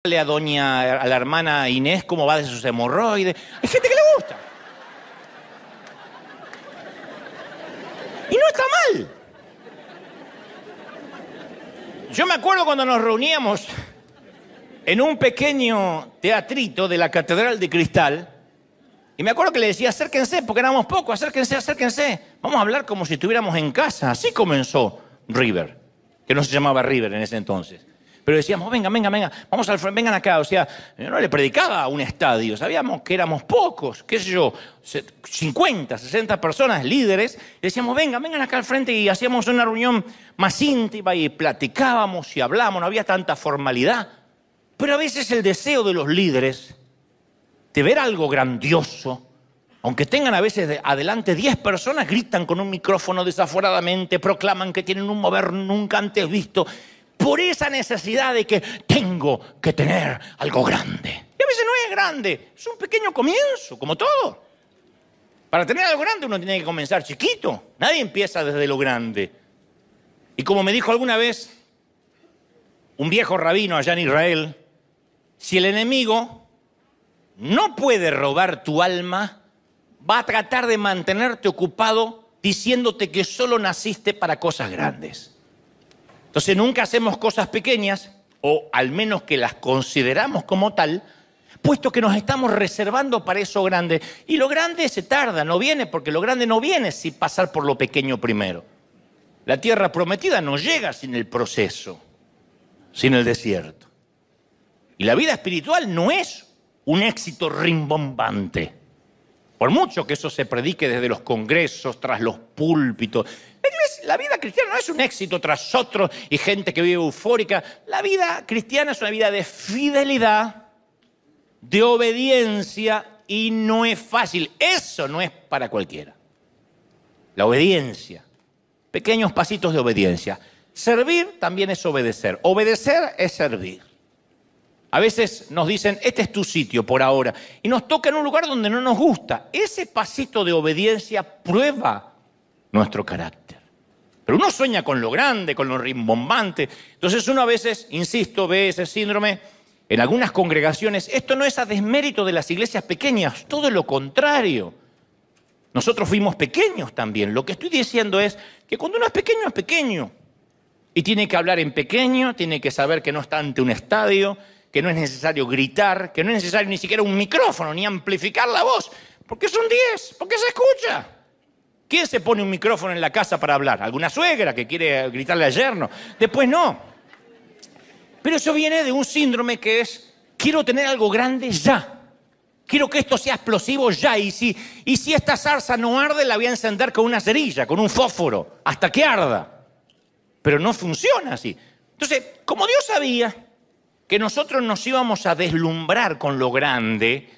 a la hermana Inés cómo va de sus hemorroides. Hay gente que le gusta. Y no está mal. Yo me acuerdo cuando nos reuníamos en un pequeño teatrito de la Catedral de Cristal, y me acuerdo que le decía, acérquense, porque éramos pocos, acérquense, acérquense. Vamos a hablar como si estuviéramos en casa. Así comenzó River, que no se llamaba River en ese entonces. Pero decíamos, vengan, vamos al frente, vengan acá. O sea, yo no le predicaba a un estadio, sabíamos que éramos pocos, qué sé yo, 50, 60 personas, líderes. Y decíamos, vengan acá al frente, y hacíamos una reunión más íntima y platicábamos y hablábamos, no había tanta formalidad. Pero a veces el deseo de los líderes de ver algo grandioso, aunque tengan a veces adelante 10 personas, gritan con un micrófono desaforadamente, proclaman que tienen un mover nunca antes visto, por esa necesidad de que tengo que tener algo grande. Y a veces no es grande, es un pequeño comienzo, como todo. Para tener algo grande uno tiene que comenzar chiquito, nadie empieza desde lo grande. Y como me dijo alguna vez un viejo rabino allá en Israel, si el enemigo no puede robar tu alma, va a tratar de mantenerte ocupado diciéndote que solo naciste para cosas grandes. Entonces nunca hacemos cosas pequeñas, o al menos que las consideramos como tal, puesto que nos estamos reservando para eso grande. Y lo grande se tarda, no viene, porque lo grande no viene sin pasar por lo pequeño primero. La tierra prometida no llega sin el proceso, sin el desierto. Y la vida espiritual no es un éxito rimbombante. Por mucho que eso se predique desde los congresos, tras los púlpitos. La vida cristiana no es un éxito tras otro y gente que vive eufórica. La vida cristiana es una vida de fidelidad, de obediencia, y no es fácil. Eso no es para cualquiera. La obediencia, pequeños pasitos de obediencia. Servir también es obedecer. Obedecer es servir. A veces nos dicen, este es tu sitio por ahora, y nos toca en un lugar donde no nos gusta. Ese pasito de obediencia prueba nuestro carácter. Pero uno sueña con lo grande, con lo rimbombante. Entonces uno a veces, insisto, ve ese síndrome en algunas congregaciones. Esto no es a desmérito de las iglesias pequeñas, todo lo contrario. Nosotros fuimos pequeños también. Lo que estoy diciendo es que cuando uno es pequeño. Y tiene que hablar en pequeño, tiene que saber que no está ante un estadio, que no es necesario gritar, que no es necesario ni siquiera un micrófono, ni amplificar la voz, porque son 10, porque se escucha. ¿Quién se pone un micrófono en la casa para hablar? ¿Alguna suegra que quiere gritarle al yerno? Después no. Pero eso viene de un síndrome que es, quiero tener algo grande ya. Quiero que esto sea explosivo ya. Y si esta zarza no arde, la voy a encender con una cerilla, con un fósforo, hasta que arda. Pero no funciona así. Entonces, como Dios sabía que nosotros nos íbamos a deslumbrar con lo grande,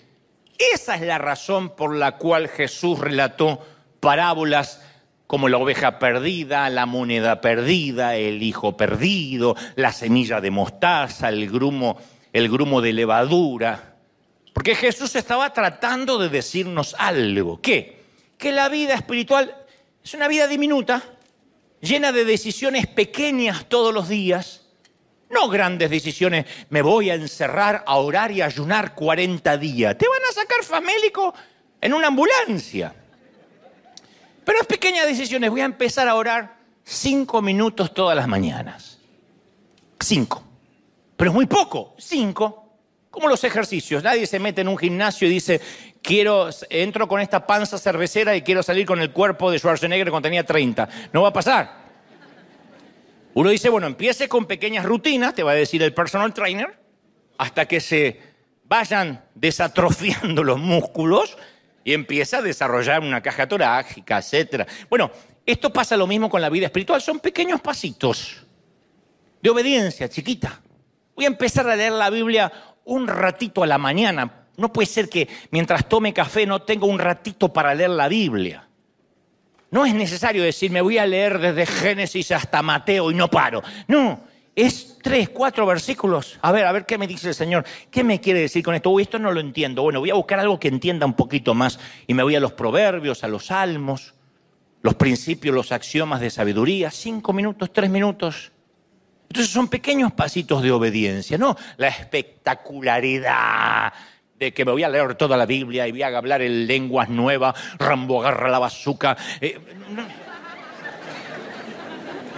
esa es la razón por la cual Jesús relató parábolas como la oveja perdida, la moneda perdida, el hijo perdido, la semilla de mostaza, el grumo de levadura. Porque Jesús estaba tratando de decirnos algo. ¿Qué? Que la vida espiritual es una vida diminuta, llena de decisiones pequeñas todos los días. No grandes decisiones, me voy a encerrar a orar y ayunar 40 días. Te van a sacar famélico en una ambulancia. Pero es pequeñas decisiones, voy a empezar a orar 5 minutos todas las mañanas. 5. Pero es muy poco, 5. Como los ejercicios, nadie se mete en un gimnasio y dice, entro con esta panza cervecera y quiero salir con el cuerpo de Schwarzenegger cuando tenía 30. No va a pasar. Uno dice, bueno, empiece con pequeñas rutinas, te va a decir el personal trainer, hasta que se vayan desatrofiando los músculos y empieza a desarrollar una caja torácica, etc. Bueno, esto pasa lo mismo con la vida espiritual. Son pequeños pasitos de obediencia chiquita. Voy a empezar a leer la Biblia un ratito a la mañana. No puede ser que mientras tome café no tenga un ratito para leer la Biblia. No es necesario decir, me voy a leer desde Génesis hasta Mateo y no paro. No, es 3, 4 versículos. A ver qué me dice el Señor. ¿Qué me quiere decir con esto? Uy, esto no lo entiendo. Bueno, voy a buscar algo que entienda un poquito más. Y me voy a los proverbios, a los salmos, los principios, los axiomas de sabiduría. 5 minutos, 3 minutos. Entonces son pequeños pasitos de obediencia, no la espectacularidad de que me voy a leer toda la Biblia y voy a hablar en lenguas nuevas, Rambo agarra la bazuca.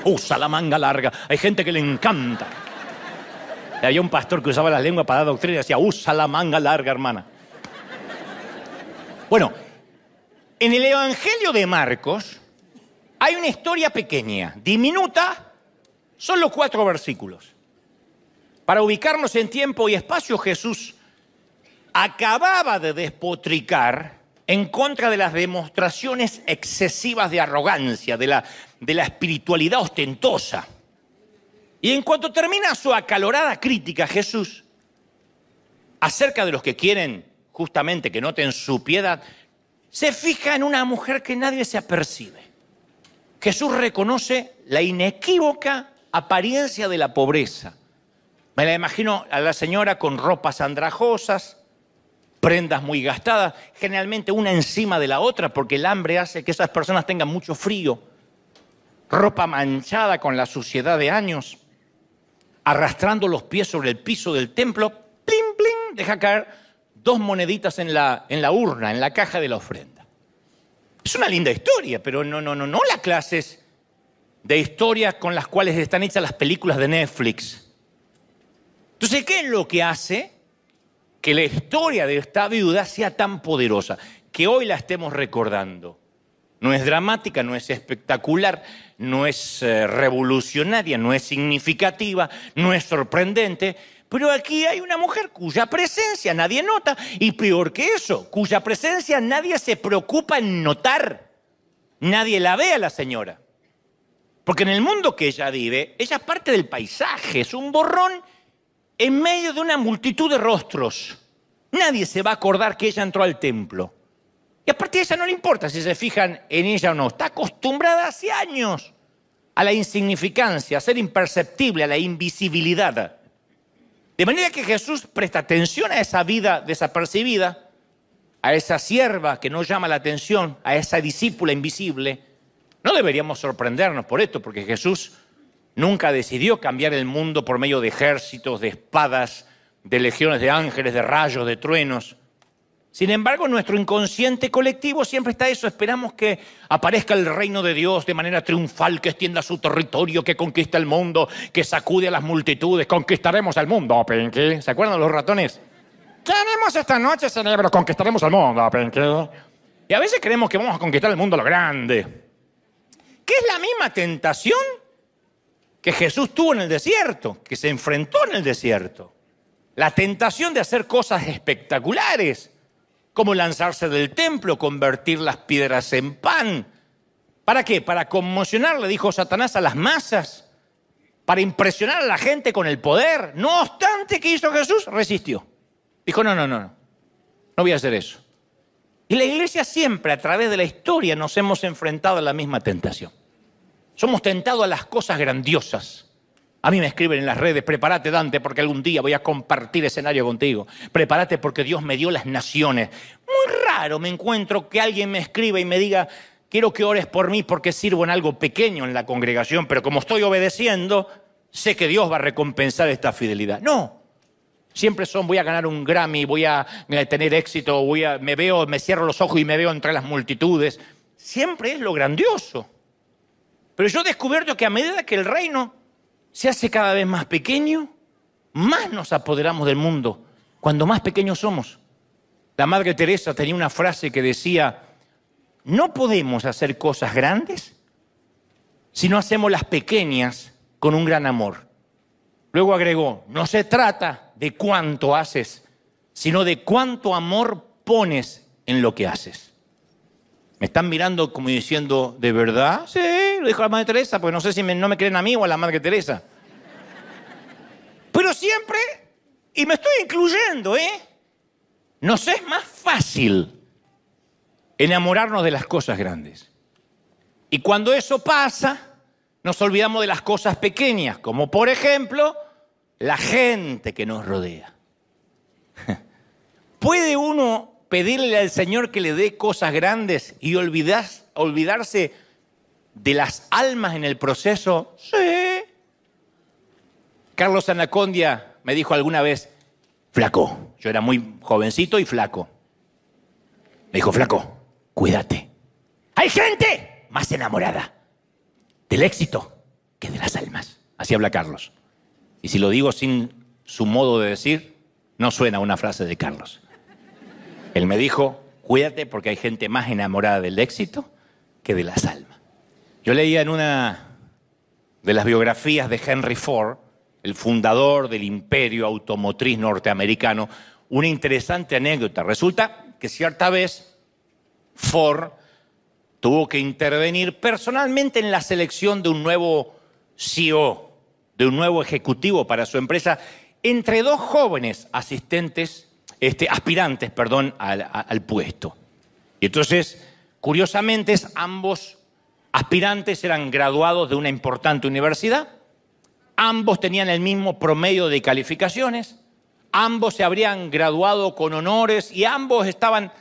Usa la manga larga. Hay gente que le encanta. Había un pastor que usaba la lengua para dar doctrina y decía, usa la manga larga, hermana. Bueno, en el Evangelio de Marcos hay una historia pequeña, diminuta, solo 4 versículos. Para ubicarnos en tiempo y espacio, Jesús acababa de despotricar en contra de las demostraciones excesivas de arrogancia, de la espiritualidad ostentosa. Y en cuanto termina su acalorada crítica, Jesús, acerca de los que quieren justamente que noten su piedad, se fija en una mujer que nadie se apercibe. Jesús reconoce la inequívoca apariencia de la pobreza. Me la imagino a la señora con ropas andrajosas, prendas muy gastadas, generalmente una encima de la otra porque el hambre hace que esas personas tengan mucho frío, ropa manchada con la suciedad de años, arrastrando los pies sobre el piso del templo, plin, plin, deja caer 2 moneditas en la urna, en la caja de la ofrenda. Es una linda historia, pero no las clases de historias con las cuales están hechas las películas de Netflix. Entonces, ¿qué es lo que hace que la historia de esta viuda sea tan poderosa? Que hoy la estemos recordando. No es dramática, no es espectacular, no es revolucionaria, no es significativa, no es sorprendente, pero aquí hay una mujer cuya presencia nadie nota, y peor que eso, cuya presencia nadie se preocupa en notar. Nadie la ve a la señora. Porque en el mundo que ella vive, ella es parte del paisaje, es un borrón en medio de una multitud de rostros. Nadie se va a acordar que ella entró al templo. Y aparte a ella no le importa si se fijan en ella o no. Está acostumbrada hace años a la insignificancia, a ser imperceptible, a la invisibilidad. De manera que Jesús presta atención a esa vida desapercibida, a esa sierva que no llama la atención, a esa discípula invisible. No deberíamos sorprendernos por esto, porque Jesús nunca decidió cambiar el mundo por medio de ejércitos, de espadas, de legiones de ángeles, de rayos, de truenos. Sin embargo, en nuestro inconsciente colectivo siempre está eso. Esperamos que aparezca el reino de Dios de manera triunfal, que extienda su territorio, que conquista el mundo, que sacude a las multitudes. Conquistaremos el mundo, Pinky. ¿Se acuerdan los ratones? ¿Qué haremos esta noche, cerebro? Conquistaremos el mundo, Pinky. Y a veces creemos que vamos a conquistar el mundo a lo grande. ¿Qué es la misma tentación que Jesús tuvo en el desierto, que se enfrentó en el desierto? La tentación de hacer cosas espectaculares, como lanzarse del templo, convertir las piedras en pan. ¿Para qué? Para conmocionar, le dijo Satanás, a las masas, para impresionar a la gente con el poder. No obstante, ¿qué hizo Jesús? Resistió. Dijo, no voy a hacer eso. Y la iglesia siempre, a través de la historia, nos hemos enfrentado a la misma tentación. Somos tentados a las cosas grandiosas. A mí me escriben en las redes, prepárate, Dante, porque algún día voy a compartir escenario contigo. Prepárate porque Dios me dio las naciones. Muy raro me encuentro que alguien me escriba y me diga, quiero que ores por mí porque sirvo en algo pequeño en la congregación, pero como estoy obedeciendo, sé que Dios va a recompensar esta fidelidad. No. Siempre voy a ganar un Grammy, voy a tener éxito, me cierro los ojos y me veo entre las multitudes. Siempre es lo grandioso. Pero yo he descubierto que a medida que el reino se hace cada vez más pequeño, más nos apoderamos del mundo, cuando más pequeños somos. La Madre Teresa tenía una frase que decía, no podemos hacer cosas grandes si no hacemos las pequeñas con un gran amor. Luego agregó, no se trata de cuánto haces, sino de cuánto amor pones en lo que haces. Me están mirando como diciendo, ¿de verdad? Sí, lo dijo la Madre Teresa, porque no sé si no me creen a mí o a la Madre Teresa. Pero siempre, y me estoy incluyendo, nos es más fácil enamorarnos de las cosas grandes. Y cuando eso pasa, nos olvidamos de las cosas pequeñas, como por ejemplo, la gente que nos rodea. ¿Puede uno pedirle al Señor que le dé cosas grandes y olvidarse de las almas en el proceso? Sí. Carlos Anacondia me dijo alguna vez, flaco, yo era muy jovencito y flaco. Me dijo, flaco, cuídate. Hay gente más enamorada del éxito que de las almas. Así habla Carlos. Y si lo digo sin su modo de decir, no suena una frase de Carlos. Él me dijo, cuídate porque hay gente más enamorada del éxito que de las almas. Yo leía en una de las biografías de Henry Ford, el fundador del imperio automotriz norteamericano, una interesante anécdota. Resulta que cierta vez Ford tuvo que intervenir personalmente en la selección de un nuevo CEO, de un nuevo ejecutivo para su empresa, entre dos jóvenes aspirantes al puesto. Y entonces, curiosamente, ambos aspirantes eran graduados de una importante universidad, ambos tenían el mismo promedio de calificaciones, ambos se habrían graduado con honores y ambos estaban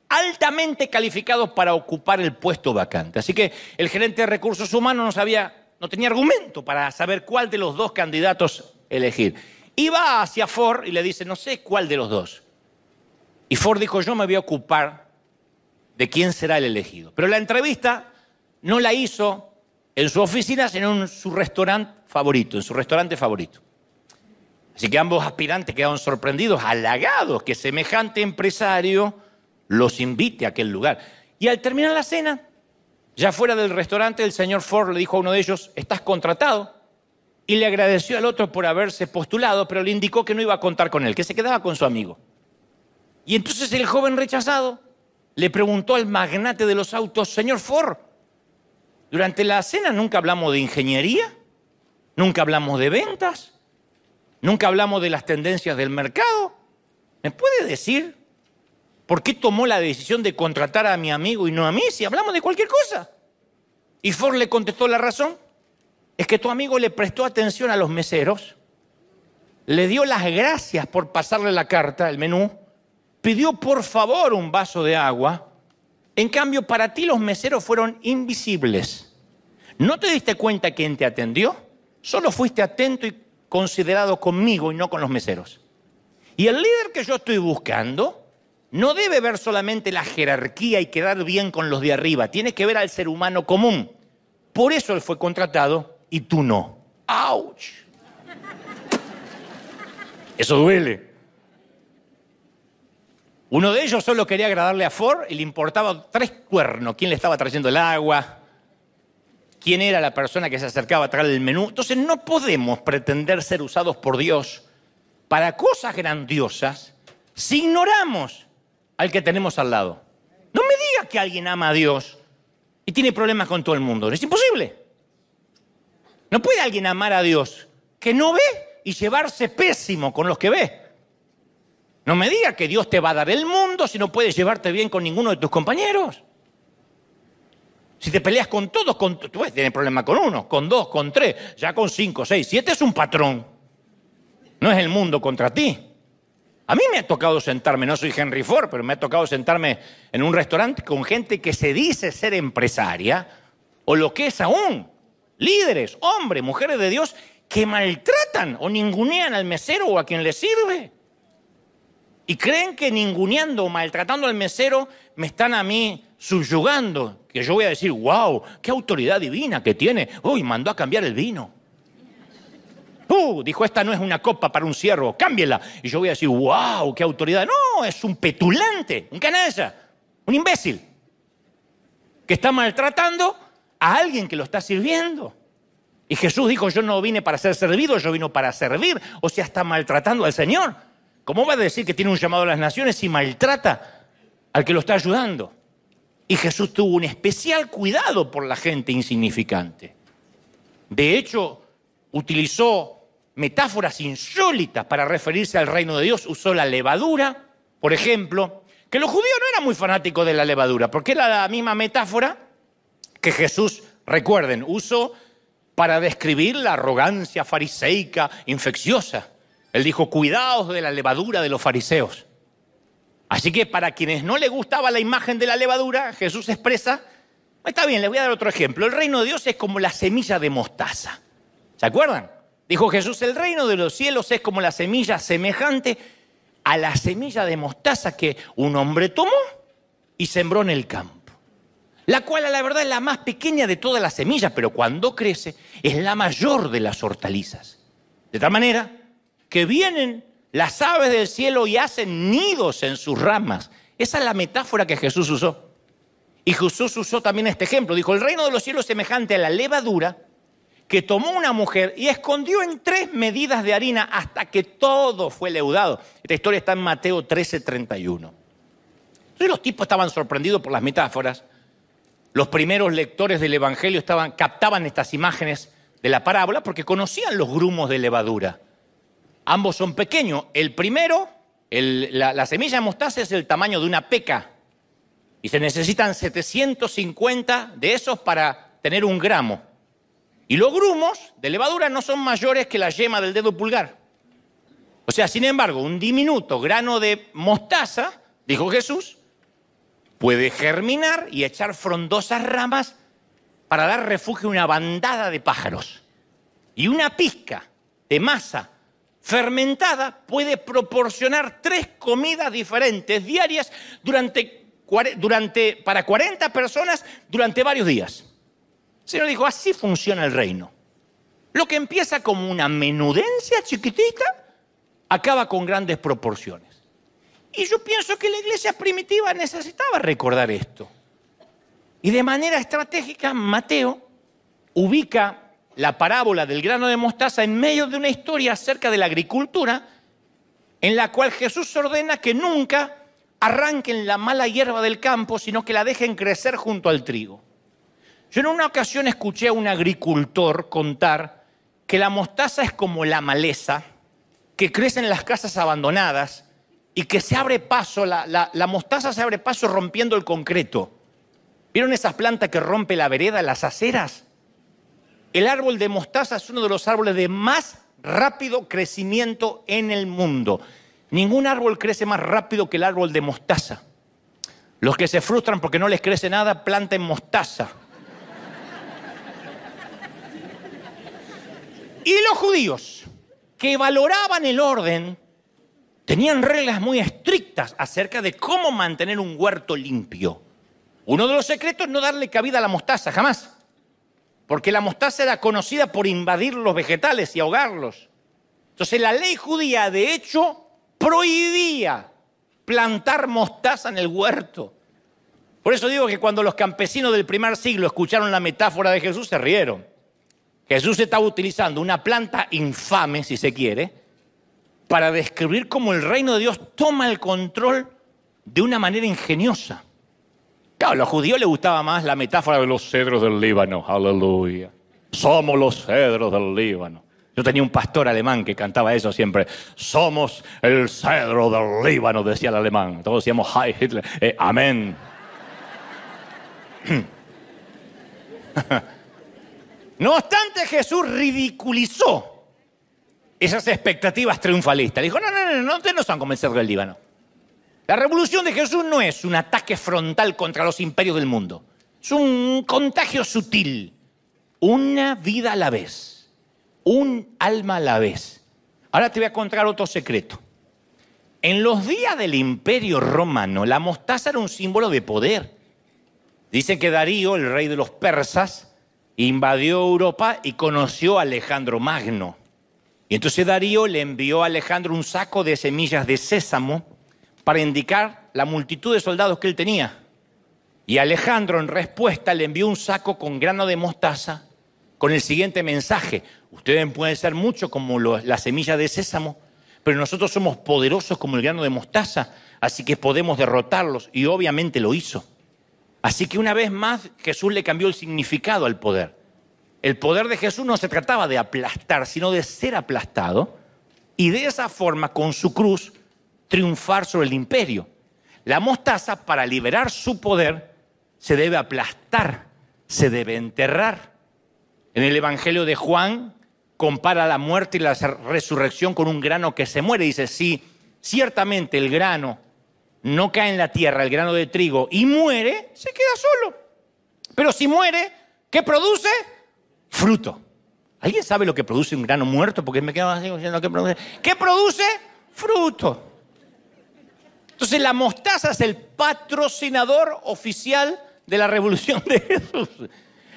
altamente calificados para ocupar el puesto vacante. Así que el gerente de recursos humanos no tenía argumento para saber cuál de los dos candidatos elegir. Iba hacia Ford y le dice, no sé cuál de los dos. Y Ford dijo, yo me voy a ocupar de quién será el elegido. Pero la entrevista no la hizo en su oficina, sino en su restaurante favorito, Así que ambos aspirantes quedaron sorprendidos, halagados que semejante empresario los invite a aquel lugar. Y al terminar la cena, ya fuera del restaurante, el señor Ford le dijo a uno de ellos, estás contratado. Y le agradeció al otro por haberse postulado, pero le indicó que no iba a contar con él, que se quedaba con su amigo. Y entonces el joven rechazado le preguntó al magnate de los autos, señor Ford, durante la cena nunca hablamos de ingeniería, nunca hablamos de ventas, nunca hablamos de las tendencias del mercado. ¿Me puede decir por qué tomó la decisión de contratar a mi amigo y no a mí si hablamos de cualquier cosa? Y Ford le contestó, la razón es que tu amigo le prestó atención a los meseros, le dio las gracias por pasarle la carta, el menú, pidió por favor un vaso de agua. En cambio, para ti los meseros fueron invisibles. ¿No te diste cuenta quién te atendió? Solo fuiste atento y considerado conmigo y no con los meseros. Y el líder que yo estoy buscando no debe ver solamente la jerarquía y quedar bien con los de arriba. Tiene que ver al ser humano común. Por eso él fue contratado y tú no. ¡Auch! Eso duele. Uno de ellos solo quería agradarle a Ford y le importaba 3 cuernos. ¿Quién le estaba trayendo el agua? ¿Quién era la persona que se acercaba a traerle el menú? Entonces no podemos pretender ser usados por Dios para cosas grandiosas si ignoramos al que tenemos al lado. No me digas que alguien ama a Dios y tiene problemas con todo el mundo. Es imposible. No puede alguien amar a Dios que no ve y llevarse pésimo con los que ve. No me digas que Dios te va a dar el mundo si no puedes llevarte bien con ninguno de tus compañeros. Si te peleas con todos, tú puedes tener problemas con uno, con 2, con 3, ya con 5, 6, 7 es un patrón. No es el mundo contra ti. A mí me ha tocado sentarme, no soy Henry Ford, pero me ha tocado sentarme en un restaurante con gente que se dice ser empresaria, o lo que es aún, líderes, hombres, mujeres de Dios, que maltratan o ningunean al mesero o a quien le sirve. Y creen que ninguneando o maltratando al mesero me están a mí subyugando. Que yo voy a decir, wow, qué autoridad divina que tiene. Uy, mandó a cambiar el vino. Dijo, esta no es una copa para un ciervo, cámbiela. Y yo voy a decir, wow, qué autoridad. No, es un petulante, un canalla, un imbécil. Que está maltratando a alguien que lo está sirviendo. Y Jesús dijo, yo no vine para ser servido, yo vine para servir. O sea, está maltratando al Señor. ¿Cómo va a decir que tiene un llamado a las naciones si maltrata al que lo está ayudando? Y Jesús tuvo un especial cuidado por la gente insignificante. De hecho, utilizó metáforas insólitas para referirse al reino de Dios. Usó la levadura, por ejemplo, que los judíos no eran muy fanáticos de la levadura, porque era la misma metáfora que Jesús, recuerden, usó para describir la arrogancia fariseica infecciosa. Él dijo, cuidaos de la levadura de los fariseos. Así que para quienes no les gustaba la imagen de la levadura, Jesús expresa, está bien, les voy a dar otro ejemplo. El reino de Dios es como la semilla de mostaza. ¿Se acuerdan? Dijo Jesús, el reino de los cielos es como la semilla semejante a la semilla de mostaza que un hombre tomó y sembró en el campo. La cual a la verdad es la más pequeña de todas las semillas, pero cuando crece es la mayor de las hortalizas. De tal manera que vienen las aves del cielo y hacen nidos en sus ramas. Esa es la metáfora que Jesús usó. Y Jesús usó también este ejemplo. Dijo, el reino de los cielos es semejante a la levadura que tomó una mujer y escondió en 3 medidas de harina hasta que todo fue leudado. Esta historia está en Mateo 13:31. Entonces los tipos estaban sorprendidos por las metáforas. Los primeros lectores del Evangelio captaban estas imágenes de la parábola porque conocían los grumos de levadura. Ambos son pequeños. El primero, la semilla de mostaza es el tamaño de una peca. Y se necesitan 750 de esos para tener 1 gramo. Y los grumos de levadura no son mayores que la yema del dedo pulgar. O sea, sin embargo, un diminuto grano de mostaza, dijo Jesús, puede germinar y echar frondosas ramas para dar refugio a una bandada de pájaros. Y una pizca de masa fermentada puede proporcionar 3 comidas diferentes diarias para 40 personas durante varios días. El Señor dijo, así funciona el reino. Lo que empieza como una menudencia chiquitita, acaba con grandes proporciones. Y yo pienso que la iglesia primitiva necesitaba recordar esto. Y de manera estratégica, Mateo ubica la parábola del grano de mostaza en medio de una historia acerca de la agricultura, en la cual Jesús ordena que nunca arranquen la mala hierba del campo, sino que la dejen crecer junto al trigo. Yo en una ocasión escuché a un agricultor contar que la mostaza es como la maleza que crece en las casas abandonadas y que se abre paso, la mostaza se abre paso rompiendo el concreto. ¿Vieron esas plantas que rompe la vereda, las aceras? El árbol de mostaza es uno de los árboles de más rápido crecimiento en el mundo. Ningún árbol crece más rápido que el árbol de mostaza. Los que se frustran porque no les crece nada, planten mostaza. Y los judíos, que valoraban el orden, tenían reglas muy estrictas acerca de cómo mantener un huerto limpio. Uno de los secretos es no darle cabida a la mostaza, jamás. Porque la mostaza era conocida por invadir los vegetales y ahogarlos. Entonces la ley judía, de hecho, prohibía plantar mostaza en el huerto. Por eso digo que cuando los campesinos del primer siglo escucharon la metáfora de Jesús, se rieron. Jesús estaba utilizando una planta infame, si se quiere, para describir cómo el reino de Dios toma el control de una manera ingeniosa. Claro, a los judíos les gustaba más la metáfora de los cedros del Líbano. Aleluya. Somos los cedros del Líbano. Yo tenía un pastor alemán que cantaba eso siempre. Somos el cedro del Líbano, decía el alemán. Todos decíamos, Heil Hitler. Amén. No obstante, Jesús ridiculizó esas expectativas triunfalistas. Dijo, no, ustedes no son como el cedro del Líbano. La revolución de Jesús no es un ataque frontal contra los imperios del mundo. Es un contagio sutil. Una vida a la vez. Un alma a la vez. Ahora te voy a contar otro secreto. En los días del Imperio Romano, la mostaza era un símbolo de poder. Dicen que Darío, el rey de los persas, invadió Europa y conoció a Alejandro Magno. Y entonces Darío le envió a Alejandro un saco de semillas de sésamo para indicar la multitud de soldados que él tenía. Y Alejandro, en respuesta, le envió un saco con grano de mostaza con el siguiente mensaje. Ustedes pueden ser mucho como la semilla de sésamo, pero nosotros somos poderosos como el grano de mostaza, así que podemos derrotarlos. Y obviamente lo hizo. Así que una vez más Jesús le cambió el significado al poder. El poder de Jesús no se trataba de aplastar, sino de ser aplastado y de esa forma, con su cruz, triunfar sobre el imperio. La mostaza, para liberar su poder, se debe aplastar, se debe enterrar. En el Evangelio de Juan compara la muerte y la resurrección con un grano que se muere. Dice, si ciertamente el grano no cae en la tierra, el grano de trigo, y muere, se queda solo. Pero si muere, ¿qué produce? Fruto. ¿Alguien sabe lo que produce un grano muerto? Porque me quedo así diciendo ¿qué produce? ¿Qué produce? Fruto. Entonces la mostaza es el patrocinador oficial de la revolución de Jesús.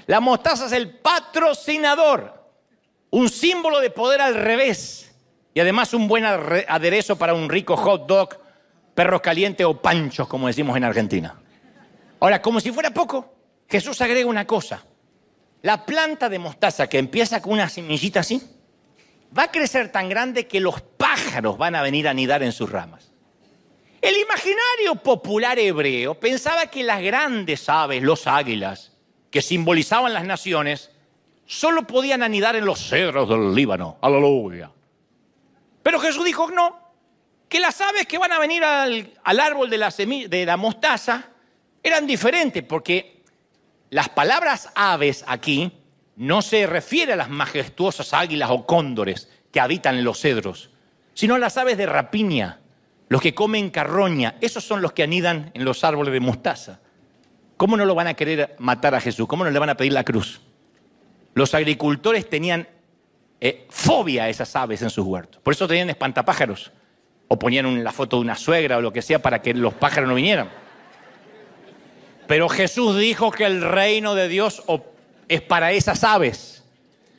La mostaza es el patrocinador, un símbolo de poder al revés y además un buen aderezo para un rico hot dog, perros calientes o panchos, como decimos en Argentina. Ahora, como si fuera poco, Jesús agrega una cosa. La planta de mostaza que empieza con una semillita así, va a crecer tan grande que los pájaros van a venir a anidar en sus ramas. El imaginario popular hebreo pensaba que las grandes aves, los águilas, que simbolizaban las naciones, solo podían anidar en los cedros del Líbano. Aleluya. Pero Jesús dijo no, que las aves que van a venir al árbol de la mostaza eran diferentes, porque las palabras aves aquí no se refiere a las majestuosas águilas o cóndores que habitan en los cedros, sino a las aves de rapiña, los que comen carroña. Esos son los que anidan en los árboles de mostaza. ¿Cómo no lo van a querer matar a Jesús? ¿Cómo no le van a pedir la cruz? Los agricultores tenían fobia a esas aves en sus huertos. Por eso tenían espantapájaros. O ponían la foto de una suegra o lo que sea para que los pájaros no vinieran. Pero Jesús dijo que el reino de Dios es para esas aves.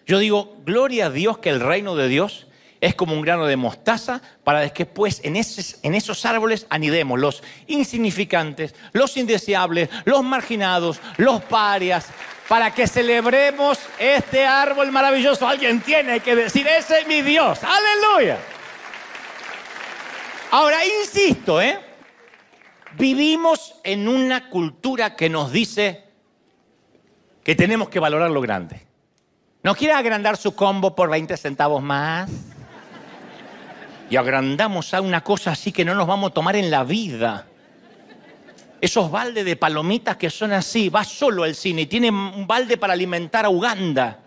Yo digo, gloria a Dios que el reino de Dios es como un grano de mostaza para que después en esos árboles anidemos los insignificantes, los indeseables, los marginados, los parias, para que celebremos este árbol maravilloso. Alguien tiene que decir, ese es mi Dios. ¡Aleluya! Ahora, insisto, vivimos en una cultura que nos dice que tenemos que valorar lo grande. ¿No quiere agrandar su combo por 20 centavos más? Y agrandamos a una cosa así que no nos vamos a tomar en la vida. Esos baldes de palomitas que son así, va solo al cine y tiene un balde para alimentar a Uganda.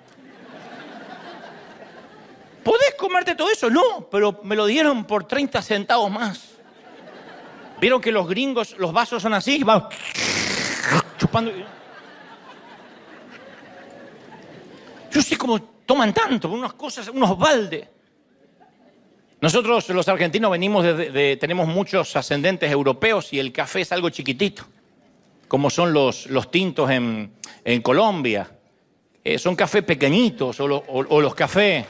¿Podés comerte todo eso? No, pero me lo dieron por 30 centavos más. ¿Vieron que los gringos, los vasos son así? Van chupando. Yo sé cómo toman tanto, unas cosas, unos baldes. Nosotros los argentinos tenemos muchos ascendentes europeos y el café es algo chiquitito, como son los tintos en Colombia. Son cafés pequeñitos o los cafés.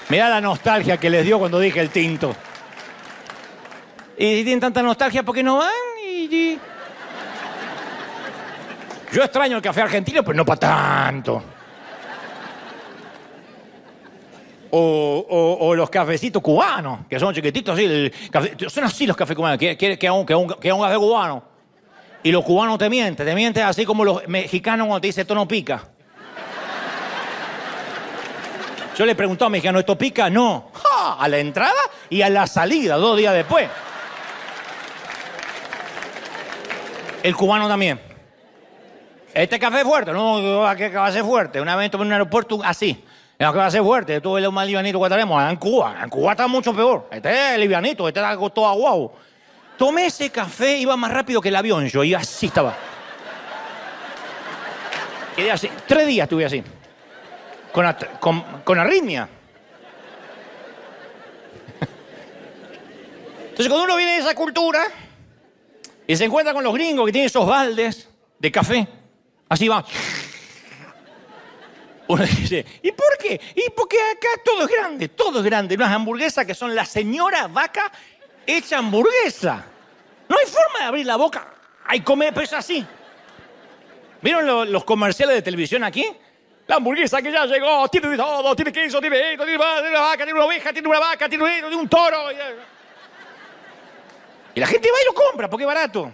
Mirá la nostalgia que les dio cuando dije el tinto. Y tienen tanta nostalgia porque no van Yo extraño el café argentino, pero no para tanto. O los cafecitos cubanos, que son chiquititos así. Son así los cafés cubanos, que un café cubano. Y los cubanos te mienten así como los mexicanos cuando te dicen esto no pica. Yo le pregunté a un mexicano, ¿esto pica? No. ¡Ja! A la entrada y a la salida, 2 días después. El cubano también. ¿Este café es fuerte? No, ¿qué va a ser fuerte? Una vez en un aeropuerto así. ¿Qué va a ser fuerte? Esto es lo más livianito que tenemos. En Cuba. En Cuba está mucho peor. Este es livianito, este está todo aguado. Tomé ese café, iba más rápido que el avión yo. Y así estaba. Quedé así. 3 días estuve así. Con arritmia. Entonces cuando uno viene de esa cultura y se encuentra con los gringos que tienen esos baldes de café, así va. Uno dice, ¿y por qué? Y porque acá todo es grande. Unas hamburguesas que son la señora vaca hecha hamburguesa. No hay forma de abrir la boca y comer, pues así. ¿Vieron los comerciales de televisión aquí? La hamburguesa que ya llegó, tiene de todo, tiene queso, tiene esto, tiene una vaca, tiene una oveja, tiene una vaca, tiene un toro. Y la gente va y lo compra porque es barato.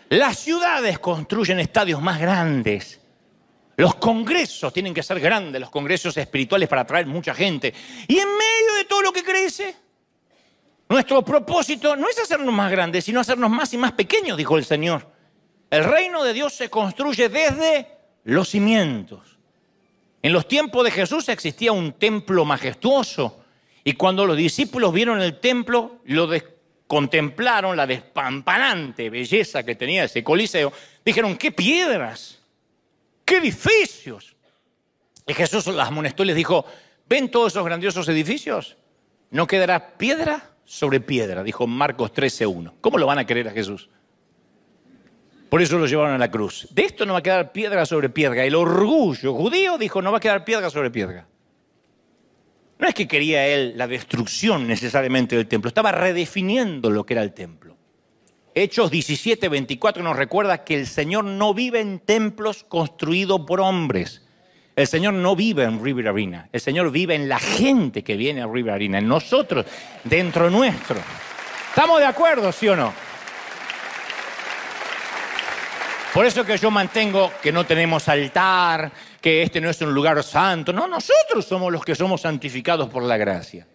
Las ciudades construyen estadios más grandes. Los congresos tienen que ser grandes, los congresos espirituales para atraer mucha gente. Y en medio de todo lo que crece, nuestro propósito no es hacernos más grandes, sino hacernos más y más pequeños, dijo el Señor. El reino de Dios se construye desde los cimientos. En los tiempos de Jesús existía un templo majestuoso y cuando los discípulos vieron el templo, contemplaron la despampanante belleza que tenía ese coliseo, dijeron, ¡qué piedras! ¡Qué edificios! Y Jesús las amonestó y les dijo, ¿ven todos esos grandiosos edificios? No quedará piedra sobre piedra, dijo Marcos 13:1. ¿Cómo lo van a creer a Jesús? Por eso lo llevaron a la cruz. De esto no va a quedar piedra sobre piedra. El orgullo judío dijo, no va a quedar piedra sobre piedra. No es que quería él la destrucción necesariamente del templo, estaba redefiniendo lo que era el templo. Hechos 17:24 nos recuerda que el Señor no vive en templos construidos por hombres. El Señor no vive en River Arena. El Señor vive en la gente que viene a River Arena, en nosotros, dentro nuestro. ¿Estamos de acuerdo, sí o no? Por eso que yo mantengo que no tenemos altar, que este no es un lugar santo. No, nosotros somos los que somos santificados por la gracia.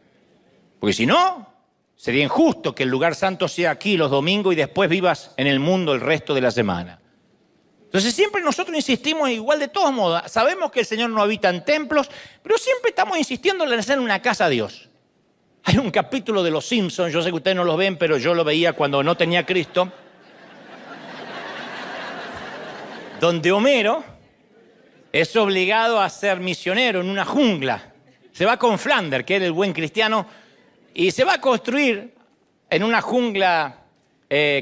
Porque si no, sería injusto que el lugar santo sea aquí los domingos y después vivas en el mundo el resto de la semana. Entonces siempre nosotros insistimos igual de todos modos. Sabemos que el Señor no habita en templos, pero siempre estamos insistiendo en hacer una casa a Dios. Hay un capítulo de Los Simpsons, yo sé que ustedes no lo ven, pero yo lo veía cuando no tenía Cristo, donde Homero es obligado a ser misionero en una jungla. Se va con Flanders, que era el buen cristiano, y se va a construir en una jungla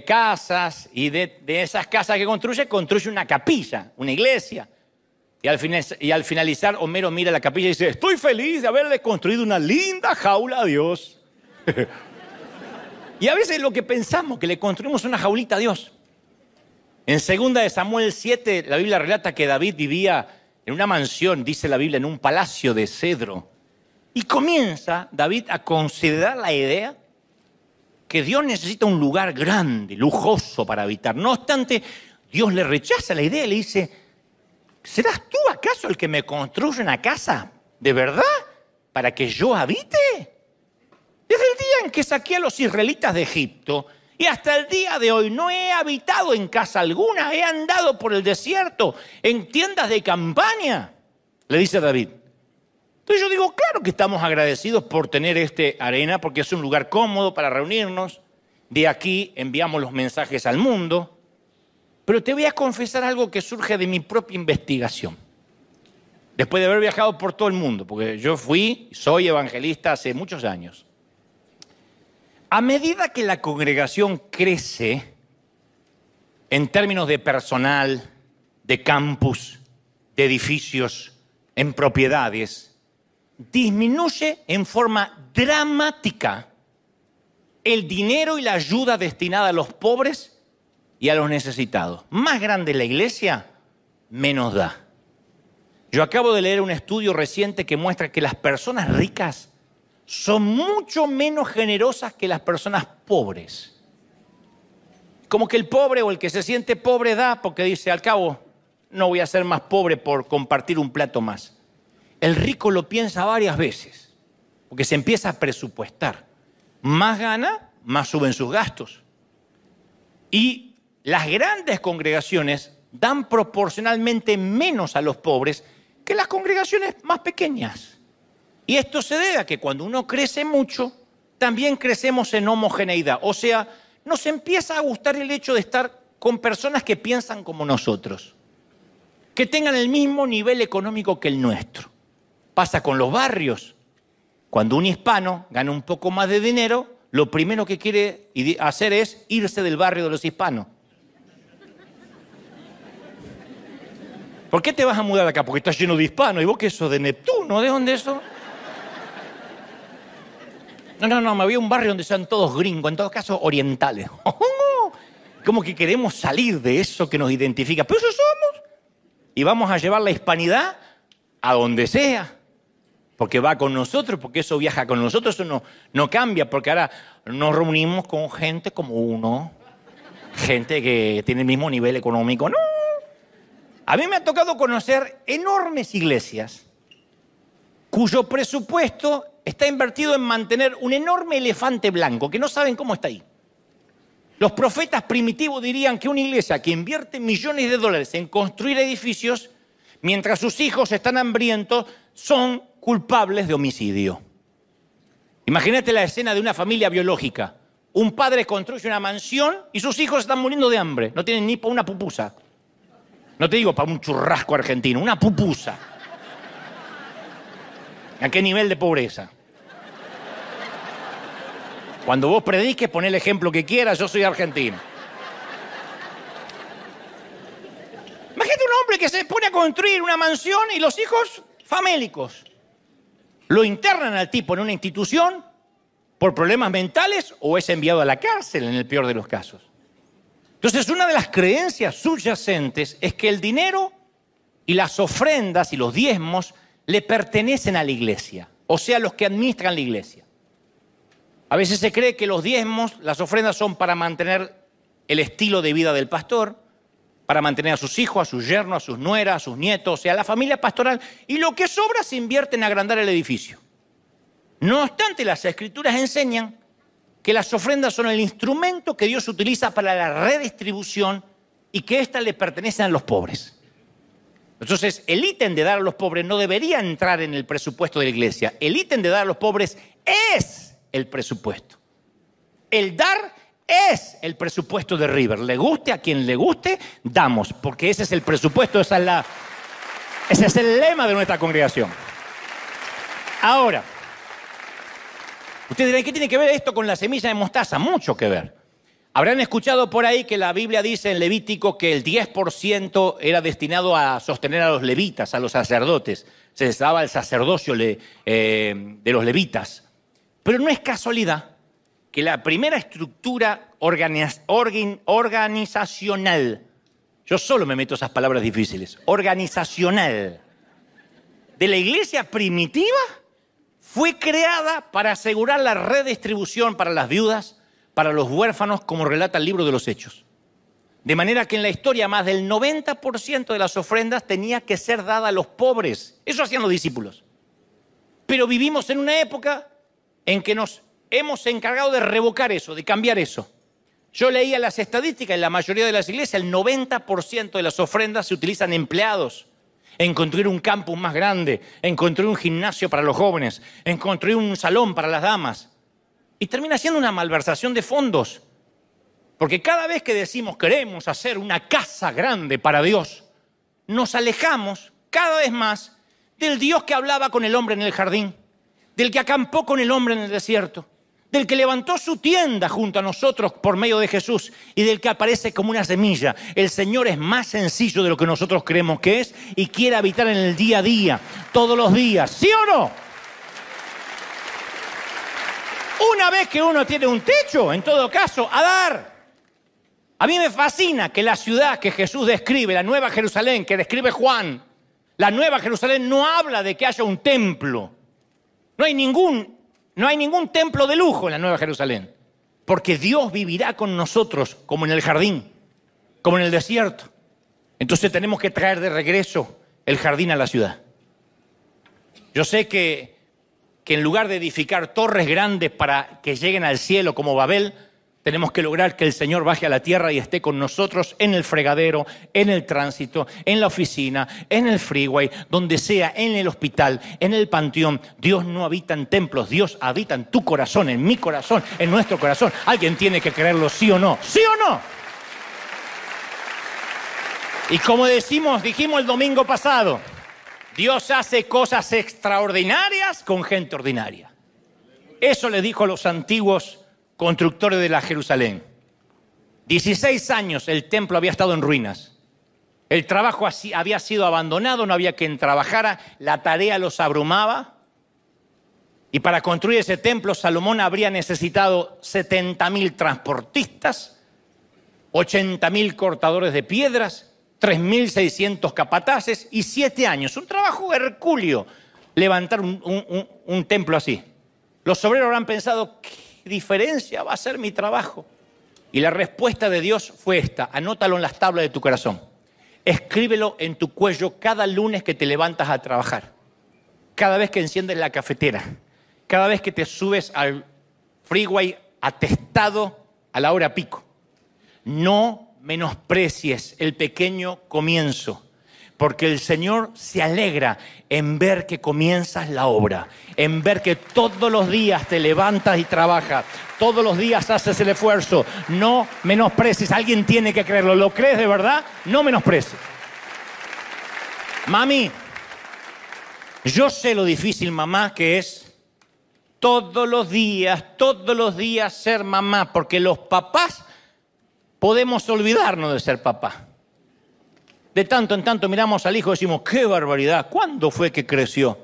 casas, y de esas casas que construye una capilla, una iglesia. Y al finalizar, Homero mira la capilla y dice, estoy feliz de haberle construido una linda jaula a Dios. Y a veces lo que pensamos, que le construimos una jaulita a Dios. En 2 de Samuel 7, la Biblia relata que David vivía en una mansión, dice la Biblia, en un palacio de cedro. Y comienza David a considerar la idea que Dios necesita un lugar grande, lujoso para habitar. No obstante, Dios le rechaza la idea y le dice, ¿serás tú acaso el que me construye una casa de verdad para que yo habite? Desde el día en que saqué a los israelitas de Egipto, y hasta el día de hoy no he habitado en casa alguna, he andado por el desierto, en tiendas de campaña, le dice David. Entonces yo digo, claro que estamos agradecidos por tener este arena, porque es un lugar cómodo para reunirnos. De aquí enviamos los mensajes al mundo. Pero te voy a confesar algo que surge de mi propia investigación. Después de haber viajado por todo el mundo, porque yo soy evangelista hace muchos años. A medida que la congregación crece, en términos de personal, de campus, de edificios, en propiedades, disminuye en forma dramática el dinero y la ayuda destinada a los pobres y a los necesitados. Más grande la iglesia, menos da. Yo acabo de leer un estudio reciente que muestra que las personas ricas son mucho menos generosas que las personas pobres. Como que el pobre o el que se siente pobre da porque dice, al cabo, no voy a ser más pobre por compartir un plato más. El rico lo piensa varias veces, porque se empieza a presupuestar. Más gana, más suben sus gastos. Y las grandes congregaciones dan proporcionalmente menos a los pobres que las congregaciones más pequeñas. Y esto se debe a que cuando uno crece mucho, también crecemos en homogeneidad. O sea, nos empieza a gustar el hecho de estar con personas que piensan como nosotros, que tengan el mismo nivel económico que el nuestro. Pasa con los barrios. Cuando un hispano gana un poco más de dinero, lo primero que quiere hacer es irse del barrio de los hispanos. ¿Por qué te vas a mudar acá? Porque está lleno de hispanos. ¿Y vos qué sos, de Neptuno? ¿De dónde eso? No, me voy a un barrio donde sean todos gringos, en todo caso orientales. Como que queremos salir de eso que nos identifica. Pero eso somos. Y vamos a llevar la hispanidad a donde sea. Porque va con nosotros, porque eso viaja con nosotros. Eso no cambia, porque ahora nos reunimos con gente como uno. Gente que tiene el mismo nivel económico. No. A mí me ha tocado conocer enormes iglesias cuyo presupuesto está invertido en mantener un enorme elefante blanco que no saben cómo está ahí. Los profetas primitivos dirían que una iglesia que invierte millones de dólares en construir edificios, mientras sus hijos están hambrientos, son culpables de homicidio. Imagínate la escena de una familia biológica. Un padre construye una mansión y sus hijos están muriendo de hambre. No tienen ni para una pupusa. No te digo para un churrasco argentino, una pupusa. ¿A qué nivel de pobreza? Cuando vos prediques, poné el ejemplo que quieras, yo soy argentino. Imagínate un hombre que se pone a construir una mansión y los hijos famélicos. Lo internan al tipo en una institución por problemas mentales o es enviado a la cárcel en el peor de los casos. Entonces, una de las creencias subyacentes es que el dinero y las ofrendas y los diezmos le pertenecen a la iglesia, o sea, los que administran la iglesia. A veces se cree que los diezmos, las ofrendas son para mantener el estilo de vida del pastor, para mantener a sus hijos, a sus yernos, a sus nueras, a sus nietos, o sea, a la familia pastoral, y lo que sobra se invierte en agrandar el edificio. No obstante, las Escrituras enseñan que las ofrendas son el instrumento que Dios utiliza para la redistribución y que éstas le pertenecen a los pobres. Entonces, el ítem de dar a los pobres no debería entrar en el presupuesto de la iglesia. El ítem de dar a los pobres es el presupuesto. El dar es el presupuesto de River. Le guste a quien le guste, damos, porque ese es el presupuesto, ese es el lema de nuestra congregación. Ahora, ustedes dirán, ¿qué tiene que ver esto con la semilla de mostaza? Mucho que ver. Habrán escuchado por ahí que la Biblia dice en Levítico que el 10% era destinado a sostener a los levitas, a los sacerdotes. Se les daba el sacerdocio de los levitas. Pero no es casualidad que la primera estructura organizacional, yo solo me meto esas palabras difíciles, organizacional, de la iglesia primitiva fue creada para asegurar la redistribución para las viudas, para los huérfanos, como relata el libro de los Hechos. De manera que en la historia más del 90% de las ofrendas tenía que ser dada a los pobres. Eso hacían los discípulos. Pero vivimos en una época en que nos hemos encargado de revocar eso, de cambiar eso. Yo leía las estadísticas, en la mayoría de las iglesias el 90% de las ofrendas se utilizan empleados, en construir un campus más grande, en construir un gimnasio para los jóvenes, en construir un salón para las damas. Y termina siendo una malversación de fondos. Porque cada vez que decimos queremos hacer una casa grande para Dios, nos alejamos cada vez más del Dios que hablaba con el hombre en el jardín, del que acampó con el hombre en el desierto, del que levantó su tienda junto a nosotros por medio de Jesús y del que aparece como una semilla. El Señor es más sencillo de lo que nosotros creemos que es y quiere habitar en el día a día, todos los días. ¿Sí o no? Una vez que uno tiene un techo, en todo caso, a dar. A mí me fascina que la ciudad que Jesús describe, la Nueva Jerusalén, que describe Juan, la Nueva Jerusalén no habla de que haya un templo. No hay ningún templo de lujo en la Nueva Jerusalén, porque Dios vivirá con nosotros como en el jardín, como en el desierto. Entonces tenemos que traer de regreso el jardín a la ciudad. Yo sé que en lugar de edificar torres grandes para que lleguen al cielo como Babel, tenemos que lograr que el Señor baje a la tierra y esté con nosotros en el fregadero, en el tránsito, en la oficina, en el freeway, donde sea, en el hospital, en el panteón. Dios no habita en templos, Dios habita en tu corazón, en mi corazón, en nuestro corazón. Alguien tiene que creerlo, ¿sí o no? ¿Sí o no? Y como dijimos el domingo pasado, Dios hace cosas extraordinarias con gente ordinaria. Eso le dijo a los antiguos constructores de la Jerusalén. 16 años el templo había estado en ruinas. El trabajo había sido abandonado, no había quien trabajara, la tarea los abrumaba. Y para construir ese templo, Salomón habría necesitado 70.000 transportistas, 80.000 cortadores de piedras, 3.600 capataces y 7 años. Un trabajo hercúleo levantar un templo así. Los obreros habrán pensado, ¿qué diferencia va a ser mi trabajo? Y la respuesta de Dios fue esta: anótalo en las tablas de tu corazón. Escríbelo en tu cuello cada lunes que te levantas a trabajar. Cada vez que enciendes la cafetera. Cada vez que te subes al freeway atestado a la hora pico. No menosprecies el pequeño comienzo, porque el Señor se alegra en ver que comienzas la obra, en ver que todos los días te levantas y trabajas, todos los días haces el esfuerzo. No menosprecies, alguien tiene que creerlo. ¿Lo crees de verdad? No menosprecies. Mami, Yo sé lo difícil, mamá, que es todos los días ser mamá, porque los papás podemos olvidarnos de ser papá. De tanto en tanto miramos al hijo y decimos, ¡qué barbaridad! ¿Cuándo fue que creció?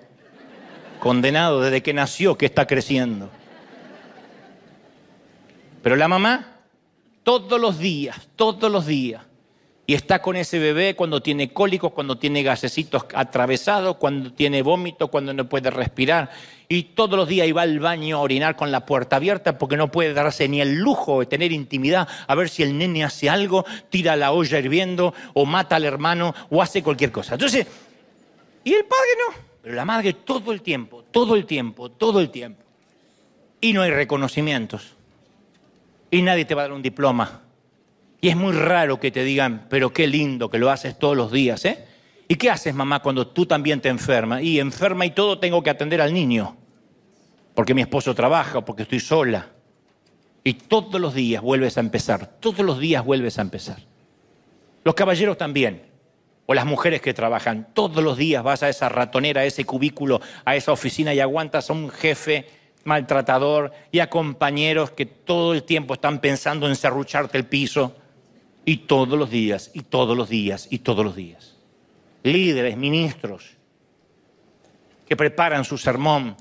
Condenado desde que nació que está creciendo. Pero la mamá, todos los días, y está con ese bebé cuando tiene cólicos, cuando tiene gasecitos atravesados, cuando tiene vómito, cuando no puede respirar. Y todos los días iba al baño a orinar con la puerta abierta porque no puede darse ni el lujo de tener intimidad a ver si el nene hace algo, tira la olla hirviendo o mata al hermano o hace cualquier cosa. Entonces, y el padre no, pero la madre todo el tiempo. Y no hay reconocimientos. Y nadie te va a dar un diploma. Y es muy raro que te digan, pero qué lindo que lo haces todos los días, ¿eh? ¿Y qué haces, mamá, cuando tú también te enfermas? Y enferma y todo tengo que atender al niño. Porque mi esposo trabaja o porque estoy sola. Y todos los días vuelves a empezar. Los caballeros también. O las mujeres que trabajan. Todos los días vas a esa ratonera, a ese cubículo, a esa oficina y aguantas a un jefe maltratador y a compañeros que todo el tiempo están pensando en serrucharte el piso. Y todos los días. Líderes, ministros, que preparan su sermón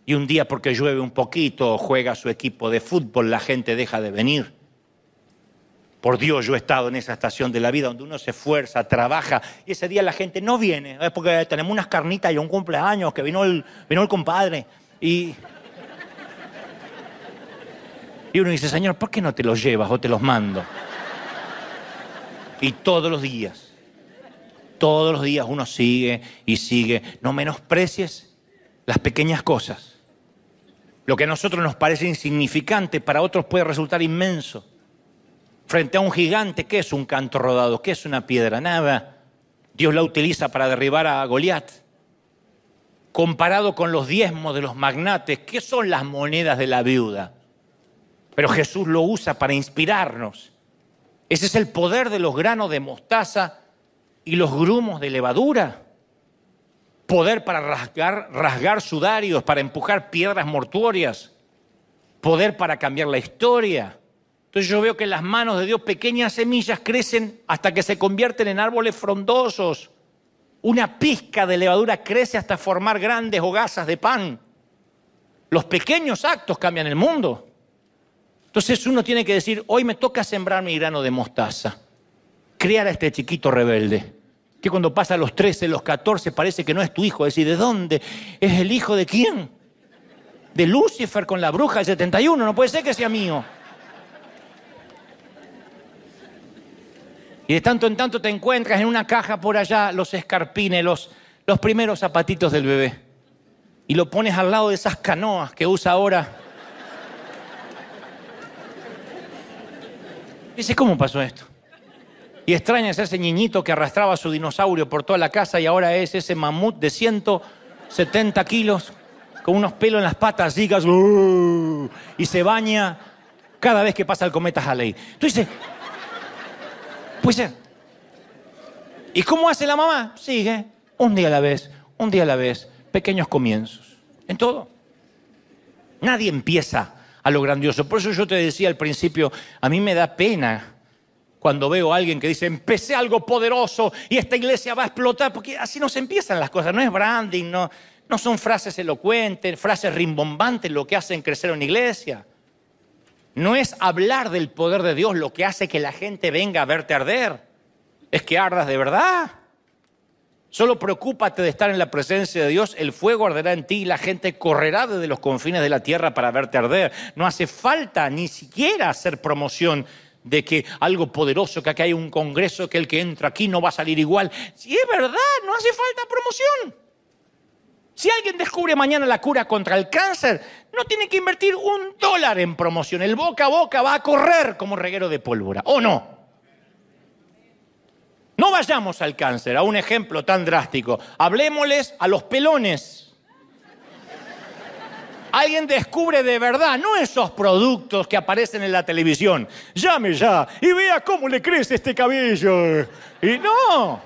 y un día porque llueve un poquito o juega su equipo de fútbol, la gente deja de venir. Por Dios, yo he estado en esa estación de la vida donde uno se esfuerza, trabaja y ese día la gente no viene. Es porque tenemos unas carnitas y un cumpleaños que vino el compadre. Y uno dice, Señor, ¿por qué no te los llevas o te los mando? Y todos los días uno sigue y sigue. No menosprecies las pequeñas cosas. Lo que a nosotros nos parece insignificante, para otros puede resultar inmenso. Frente a un gigante, ¿qué es un canto rodado? ¿Qué es una piedra? Nada. Dios la utiliza para derribar a Goliat. Comparado con los diezmos de los magnates, ¿qué son las monedas de la viuda? Pero Jesús lo usa para inspirarnos. Ese es el poder de los granos de mostaza y los grumos de levadura. Poder para rasgar sudarios, para empujar piedras mortuorias. Poder para cambiar la historia. Entonces yo veo que en las manos de Dios pequeñas semillas crecen hasta que se convierten en árboles frondosos. Una pizca de levadura crece hasta formar grandes hogazas de pan. Los pequeños actos cambian el mundo. Entonces uno tiene que decir, hoy me toca sembrar mi grano de mostaza. Criar a este chiquito rebelde, que cuando pasa los 13, los 14, parece que no es tu hijo. Decir, ¿de dónde? ¿Es el hijo de quién? De Lucifer con la bruja del 71, no puede ser que sea mío. Y de tanto en tanto te encuentras en una caja por allá los escarpines, los primeros zapatitos del bebé. Y lo pones al lado de esas canoas que usa ahora. Dice, ¿cómo pasó esto? Y extrañas a ese niñito que arrastraba su dinosaurio por toda la casa y ahora es ese mamut de 170 kilos con unos pelos en las patas, gigas, y se baña cada vez que pasa el cometa Halley. Entonces, puede ser. ¿Y cómo hace la mamá? Sigue, un día a la vez, pequeños comienzos, en todo. Nadie empieza a lo grandioso. Por eso yo te decía al principio, a mí me da pena cuando veo a alguien que dice, empecé algo poderoso y esta iglesia va a explotar, porque así no se empiezan las cosas, no es branding, no son frases elocuentes, frases rimbombantes lo que hacen crecer una iglesia. No es hablar del poder de Dios lo que hace que la gente venga a verte arder, es que ardas de verdad. Solo preocúpate de estar en la presencia de Dios, el fuego arderá en ti y la gente correrá desde los confines de la tierra para verte arder. No hace falta ni siquiera hacer promoción de que algo poderoso, que aquí hay un congreso, que el que entra aquí no va a salir igual. Si es verdad, no hace falta promoción. Si alguien descubre mañana la cura contra el cáncer, no tiene que invertir $1 en promoción. El boca a boca va a correr como reguero de pólvora, ¿o no? No vayamos al cáncer, a un ejemplo tan drástico. Hablémosles a los pelones. Alguien descubre de verdad, no esos productos que aparecen en la televisión. Llame ya y vea cómo le crece este cabello. Y no.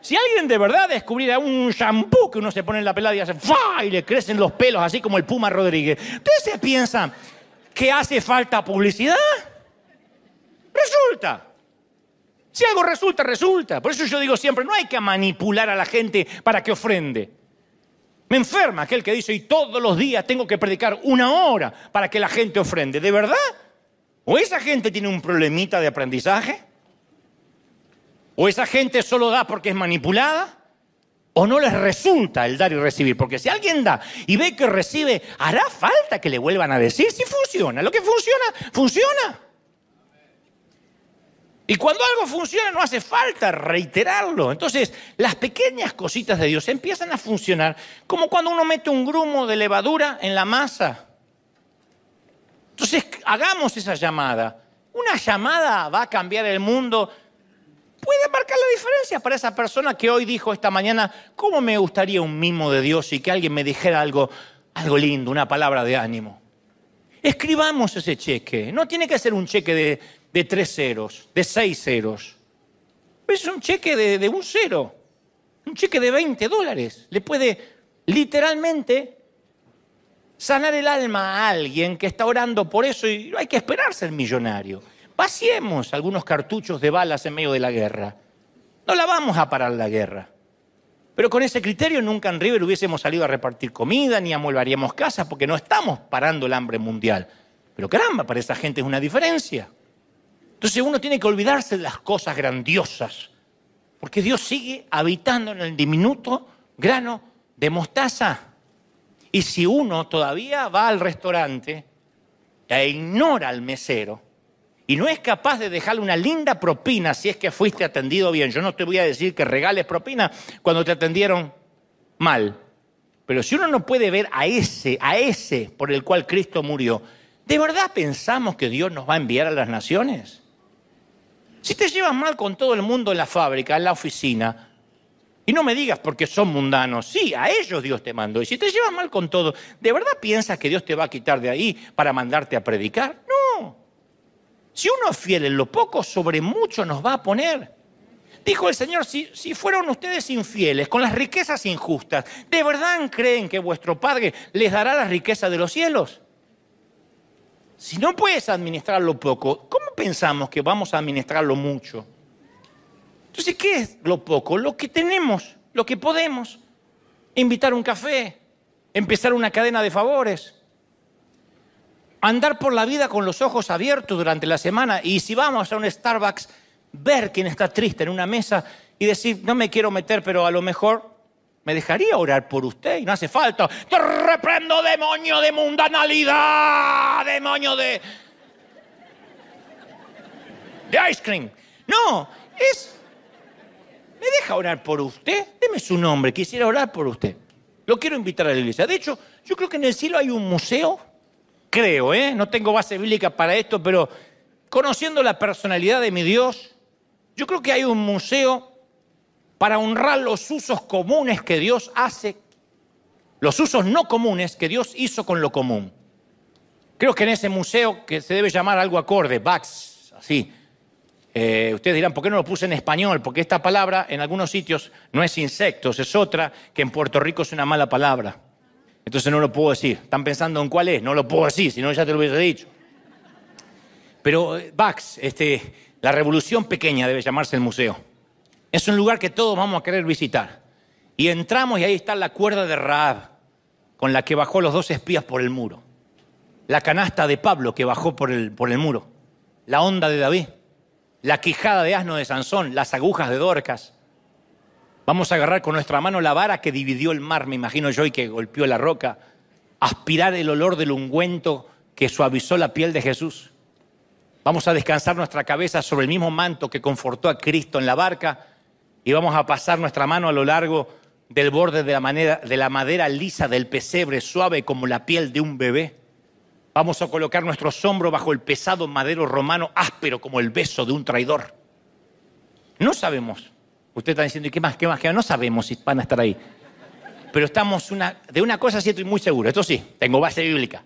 Si alguien de verdad descubriera un shampoo que uno se pone en la pelada y hace ¡fa! Y le crecen los pelos así como el Puma Rodríguez, ¿ustedes se piensan que hace falta publicidad? Resulta. Si algo resulta, resulta. Por eso yo digo siempre, no hay que manipular a la gente para que ofrende. Me enferma aquel que dice, y todos los días tengo que predicar 1 hora para que la gente ofrende. ¿De verdad? ¿O esa gente tiene un problemita de aprendizaje? ¿O esa gente solo da porque es manipulada? ¿O no les resulta el dar y recibir? Porque si alguien da y ve que recibe, ¿hará falta que le vuelvan a decir? Si funciona. Lo que funciona, funciona. Y cuando algo funciona no hace falta reiterarlo. Entonces, las pequeñas cositas de Dios empiezan a funcionar como cuando uno mete un grumo de levadura en la masa. Entonces, hagamos esa llamada. Una llamada va a cambiar el mundo. Puede marcar la diferencia para esa persona que hoy dijo esta mañana, ¿cómo me gustaría un mimo de Dios y que alguien me dijera algo lindo, una palabra de ánimo? Escribamos ese cheque. No tiene que ser un cheque de 3 ceros, de 6 ceros. Es un cheque de 1 cero. Un cheque de $20. Le puede literalmente sanar el alma a alguien que está orando por eso y no hay que esperar ser millonario. Vaciemos algunos cartuchos de balas en medio de la guerra. No la vamos a parar la guerra. Pero con ese criterio nunca en River hubiésemos salido a repartir comida ni amolvaríamos casas porque no estamos parando el hambre mundial. Pero caramba, para esa gente es una diferencia. Entonces uno tiene que olvidarse de las cosas grandiosas, porque Dios sigue habitando en el diminuto grano de mostaza. Y si uno todavía va al restaurante e ignora al mesero y no es capaz de dejarle una linda propina si es que fuiste atendido bien, yo no te voy a decir que regales propina cuando te atendieron mal, pero si uno no puede ver a ese por el cual Cristo murió, ¿de verdad pensamos que Dios nos va a enviar a las naciones? Si te llevas mal con todo el mundo en la fábrica, en la oficina, y no me digas porque son mundanos, sí, a ellos Dios te mandó. Y si te llevas mal con todo, ¿de verdad piensas que Dios te va a quitar de ahí para mandarte a predicar? No. Si uno es fiel en lo poco, sobre mucho nos va a poner. Dijo el Señor, si fueron ustedes infieles con las riquezas injustas, ¿de verdad creen que vuestro Padre les dará la riqueza de los cielos? Si no puedes administrar lo poco, ¿cómo pensamos que vamos a administrar lo mucho? Entonces, ¿qué es lo poco? Lo que tenemos, lo que podemos. Invitar un café, empezar una cadena de favores, andar por la vida con los ojos abiertos durante la semana y si vamos a un Starbucks, ver quién está triste en una mesa y decir, no me quiero meter, pero a lo mejor me dejaría orar por usted y no hace falta. Te reprendo, demonio de mundanalidad, demonio de ice cream. No, ¿me deja orar por usted? Deme su nombre, quisiera orar por usted. Lo quiero invitar a la iglesia. De hecho, yo creo que en el cielo hay un museo, creo, no tengo base bíblica para esto, pero conociendo la personalidad de mi Dios, yo creo que hay un museo para honrar los usos comunes que Dios hace, los usos no comunes que Dios hizo con lo común. Creo que en ese museo, que se debe llamar algo acorde, Bax, así. Ustedes dirán, ¿por qué no lo puse en español? Porque esta palabra en algunos sitios no es insectos, es otra que en Puerto Rico es una mala palabra. Entonces no lo puedo decir. ¿Están pensando en cuál es? No lo puedo decir, si no ya te lo hubiese dicho. Pero Bax, la revolución pequeña debe llamarse el museo. Es un lugar que todos vamos a querer visitar. Y entramos y ahí está la cuerda de Rahab, con la que bajó los 2 espías por el muro. La canasta de Pablo que bajó por el muro. La onda de David. La quijada de asno de Sansón, las agujas de Dorcas. Vamos a agarrar con nuestra mano la vara que dividió el mar, me imagino yo, y que golpeó la roca. Aspirar el olor del ungüento que suavizó la piel de Jesús. Vamos a descansar nuestra cabeza sobre el mismo manto que confortó a Cristo en la barca y vamos a pasar nuestra mano a lo largo del borde de la madera lisa del pesebre, suave como la piel de un bebé. Vamos a colocar nuestros hombros bajo el pesado madero romano, áspero como el beso de un traidor. No sabemos. Usted está diciendo, ¿y qué más? ¿Qué más? No sabemos si van a estar ahí. Pero estamos de una cosa sí estoy muy seguro. Esto sí, tengo base bíblica.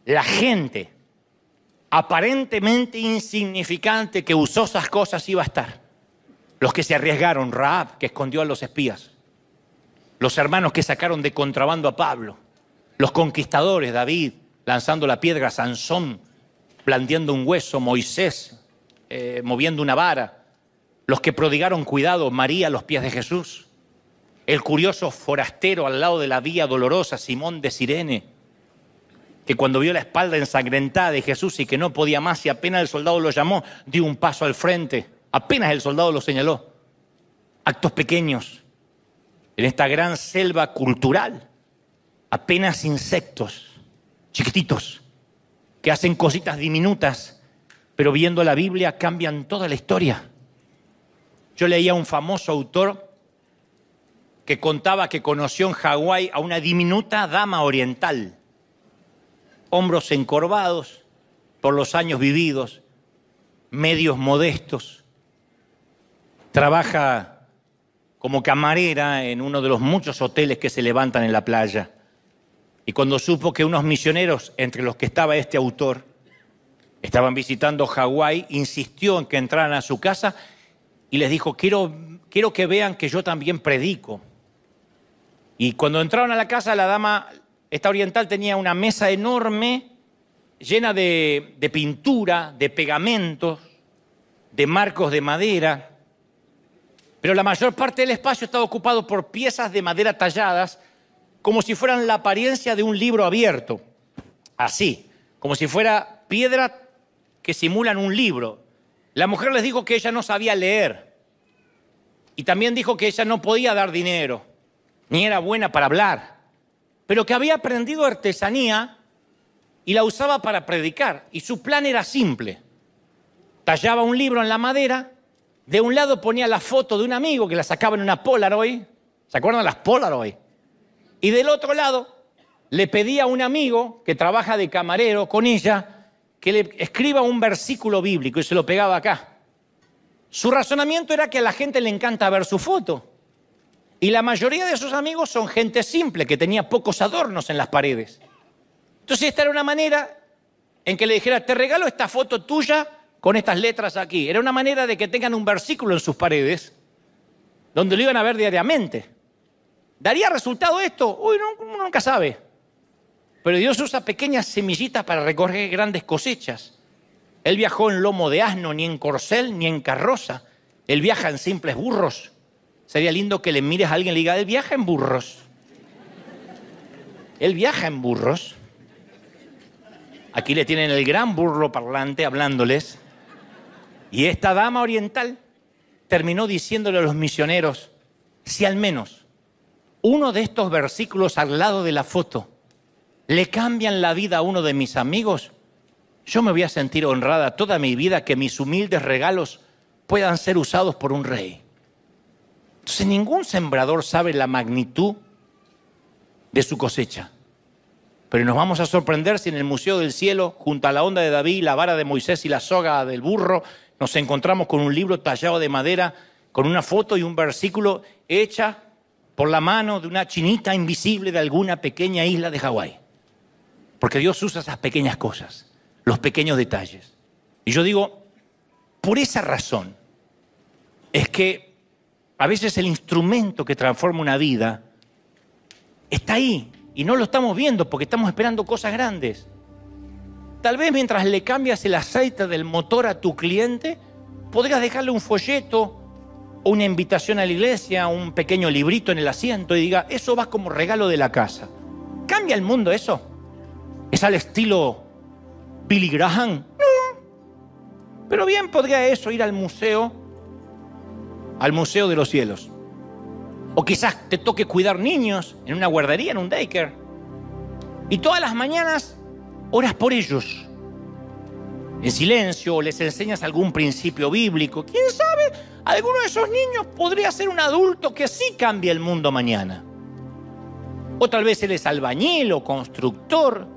La gente aparentemente insignificante que usó esas cosas iba a estar. los que se arriesgaron, Rahab, que escondió a los espías, los hermanos que sacaron de contrabando a Pablo, los conquistadores, David lanzando la piedra, Sansón blandiendo un hueso, Moisés moviendo una vara, los que prodigaron cuidado, María a los pies de Jesús, el curioso forastero al lado de la vía dolorosa, Simón de Cirene, que cuando vio la espalda ensangrentada de Jesús y que no podía más y apenas el soldado lo llamó, dio un paso al frente, apenas el soldado lo señaló. Actos pequeños en esta gran selva cultural, apenas insectos chiquititos que hacen cositas diminutas, pero viendo la Biblia cambian toda la historia. Yo leía a un famoso autor que contaba que conoció en Hawái a una diminuta dama oriental, hombros encorvados por los años vividos, medios modestos, trabaja como camarera en uno de los muchos hoteles que se levantan en la playa. Y cuando supo que unos misioneros, entre los que estaba este autor, estaban visitando Hawái, insistió en que entraran a su casa y les dijo, quiero que vean que yo también predico. Y cuando entraron a la casa, la dama, esta oriental, tenía una mesa enorme, llena de pintura, de pegamentos, de marcos de madera, pero la mayor parte del espacio estaba ocupado por piezas de madera talladas, como si fueran la apariencia de un libro abierto, así, como si fuera piedra que simulan un libro. La mujer les dijo que ella no sabía leer y también dijo que ella no podía dar dinero, ni era buena para hablar, pero que había aprendido artesanía y la usaba para predicar. Y su plan era simple. Tallaba un libro en la madera, de un lado ponía la foto de un amigo que la sacaba en una Polaroid, ¿se acuerdan de las Polaroid? Y del otro lado le pedía a un amigo que trabaja de camarero con ella que le escriba un versículo bíblico y se lo pegaba acá. Su razonamiento era que a la gente le encanta ver su foto. Y la mayoría de sus amigos son gente simple, que tenía pocos adornos en las paredes. Entonces esta era una manera en que le dijera, te regalo esta foto tuya con estas letras aquí. Era una manera de que tengan un versículo en sus paredes, donde lo iban a ver diariamente. ¿Daría resultado esto? Uy, uno nunca sabe. Pero Dios usa pequeñas semillitas para recoger grandes cosechas. Él viajó en lomo de asno, ni en corcel, ni en carroza. Él viaja en simples burros. Sería lindo que le mires a alguien y le diga, él viaja en burros. Él viaja en burros. Aquí le tienen el gran burro parlante hablándoles. Y esta dama oriental terminó diciéndole a los misioneros, si al menos uno de estos versículos al lado de la foto le cambian la vida a uno de mis amigos, yo me voy a sentir honrada toda mi vida que mis humildes regalos puedan ser usados por un rey. Entonces ningún sembrador sabe la magnitud de su cosecha. Pero nos vamos a sorprender si en el Museo del Cielo, junto a la onda de David, la vara de Moisés y la soga del burro, nos encontramos con un libro tallado de madera, con una foto y un versículo hecha por la mano de una chinita invisible de alguna pequeña isla de Hawái. Porque Dios usa esas pequeñas cosas, los pequeños detalles. Y yo digo, por esa razón, es que a veces el instrumento que transforma una vida está ahí y no lo estamos viendo porque estamos esperando cosas grandes. Tal vez mientras le cambias el aceite del motor a tu cliente, podrías dejarle un folleto o una invitación a la iglesia, un pequeño librito en el asiento y diga, eso va como regalo de la casa. ¿Cambia el mundo eso? ¿Es al estilo Billy Graham? No. Pero bien podría eso ir al museo de los cielos. O quizás te toque cuidar niños en una guardería, en un daycare. Y todas las mañanas oras por ellos. En silencio, o les enseñas algún principio bíblico. ¿Quién sabe? Alguno de esos niños podría ser un adulto que sí cambie el mundo mañana. O tal vez él es albañil o constructor.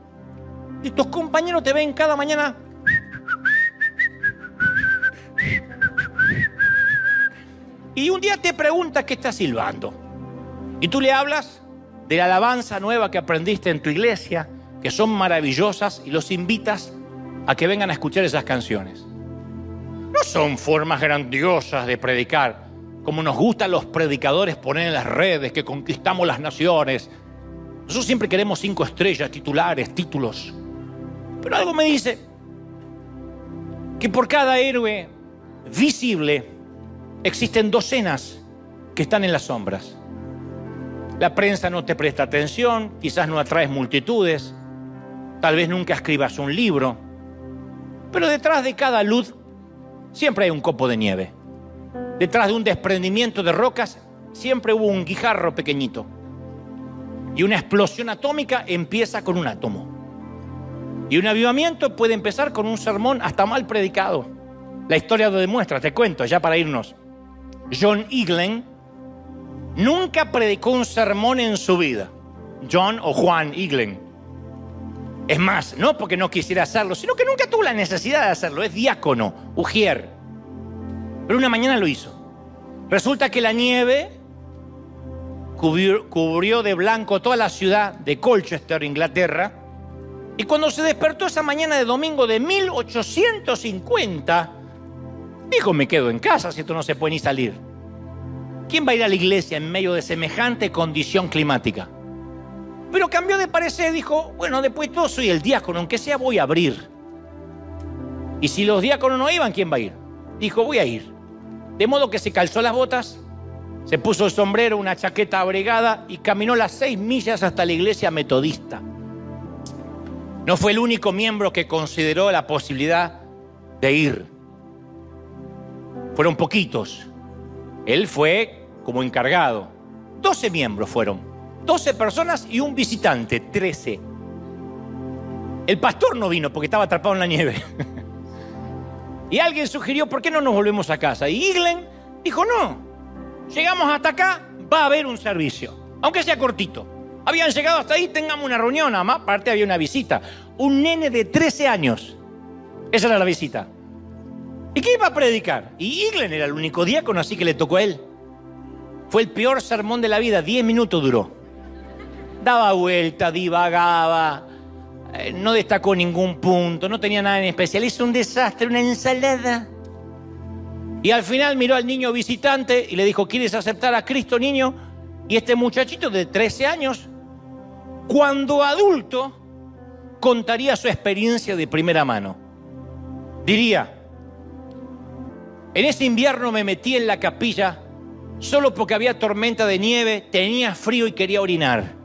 Y tus compañeros te ven cada mañana. Y un día te pregunta qué está silbando. Y tú le hablas de la alabanza nueva que aprendiste en tu iglesia, que son maravillosas, y los invitas a que vengan a escuchar esas canciones. No son formas grandiosas de predicar, como nos gustan los predicadores poner en las redes que conquistamos las naciones. Nosotros siempre queremos 5 estrellas, titulares, títulos. Pero algo me dice que por cada héroe visible existen docenas que están en las sombras. La prensa no te presta atención, quizás no atraes multitudes, tal vez nunca escribas un libro, pero detrás de cada luz siempre hay un copo de nieve. Detrás de un desprendimiento de rocas siempre hubo un guijarro pequeñito. Y una explosión atómica empieza con un átomo. Y un avivamiento puede empezar con un sermón hasta mal predicado. La historia lo demuestra, te cuento, ya para irnos. John Eaglen nunca predicó un sermón en su vida. John o Juan Eaglen. Es más, no porque no quisiera hacerlo, sino que nunca tuvo la necesidad de hacerlo. Es diácono, ujier. Pero una mañana lo hizo. Resulta que la nieve cubrió de blanco toda la ciudad de Colchester, Inglaterra. Y cuando se despertó esa mañana de domingo de 1850, dijo, me quedo en casa si esto no se puede ni salir. ¿Quién va a ir a la iglesia en medio de semejante condición climática? Pero cambió de parecer, dijo, bueno, después de todo soy el diácono, aunque sea voy a abrir. Y si los diáconos no iban, ¿quién va a ir? Dijo, voy a ir. De modo que se calzó las botas, se puso el sombrero, una chaqueta abrigada y caminó las 6 millas hasta la iglesia metodista. No fue el único miembro que consideró la posibilidad de ir. Fueron poquitos. Él fue como encargado. 12 miembros fueron. 12 personas y un visitante, 13. El pastor no vino porque estaba atrapado en la nieve. Y alguien sugirió, ¿por qué no nos volvemos a casa? Y Eaglen dijo, no, llegamos hasta acá, va a haber un servicio, aunque sea cortito. Habían llegado hasta ahí, tengamos una reunión, nada más, aparte había una visita. Un nene de 13 años. Esa era la visita. ¿Y qué iba a predicar? Y Eaglen era el único diácono, así que le tocó a él. Fue el peor sermón de la vida, 10 minutos duró. Daba vuelta, divagaba, no destacó ningún punto, no tenía nada en especial. Hizo un desastre, una ensalada. Y al final miró al niño visitante y le dijo, ¿quieres aceptar a Cristo, niño? Y este muchachito de 13 años, cuando adulto, contaría su experiencia de primera mano. Diría, en ese invierno me metí en la capilla solo porque había tormenta de nieve, tenía frío y quería orinar.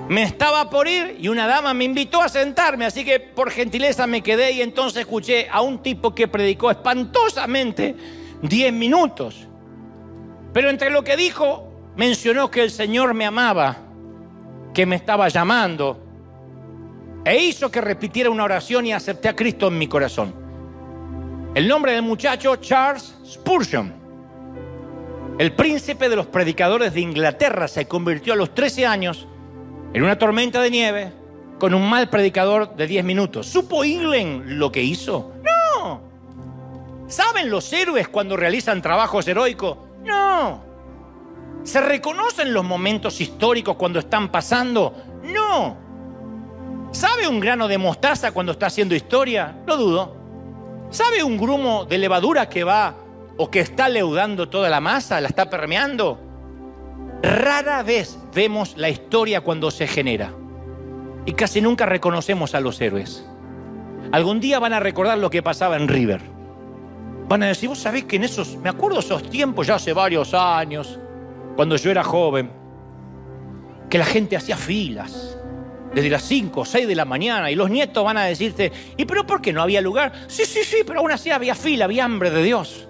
Me estaba por ir y una dama me invitó a sentarme, así que por gentileza me quedé y entonces escuché a un tipo que predicó espantosamente 10 minutos. Pero entre lo que dijo, mencionó que el Señor me amaba, que me estaba llamando, e hizo que repitiera una oración y acepté a Cristo en mi corazón. El nombre del muchacho, Charles Spurgeon. El príncipe de los predicadores de Inglaterra se convirtió a los 13 años en una tormenta de nieve con un mal predicador de 10 minutos. ¿Supo Eaglen lo que hizo? No. ¿Saben los héroes cuando realizan trabajos heroicos? No. ¿Se reconocen los momentos históricos cuando están pasando? No. ¿Sabe un grano de mostaza cuando está haciendo historia? Lo dudo. ¿Sabe un grumo de levadura que va o que está leudando toda la masa, la está permeando? Rara vez vemos la historia cuando se genera y casi nunca reconocemos a los héroes. Algún día van a recordar lo que pasaba en River. Van a decir, vos sabés que en esos, me acuerdo esos tiempos ya hace varios años, cuando yo era joven, que la gente hacía filas desde las 5 o 6 de la mañana y los nietos van a decirte, ¿y pero por qué no había lugar? Sí, pero aún así había fila, había hambre de Dios.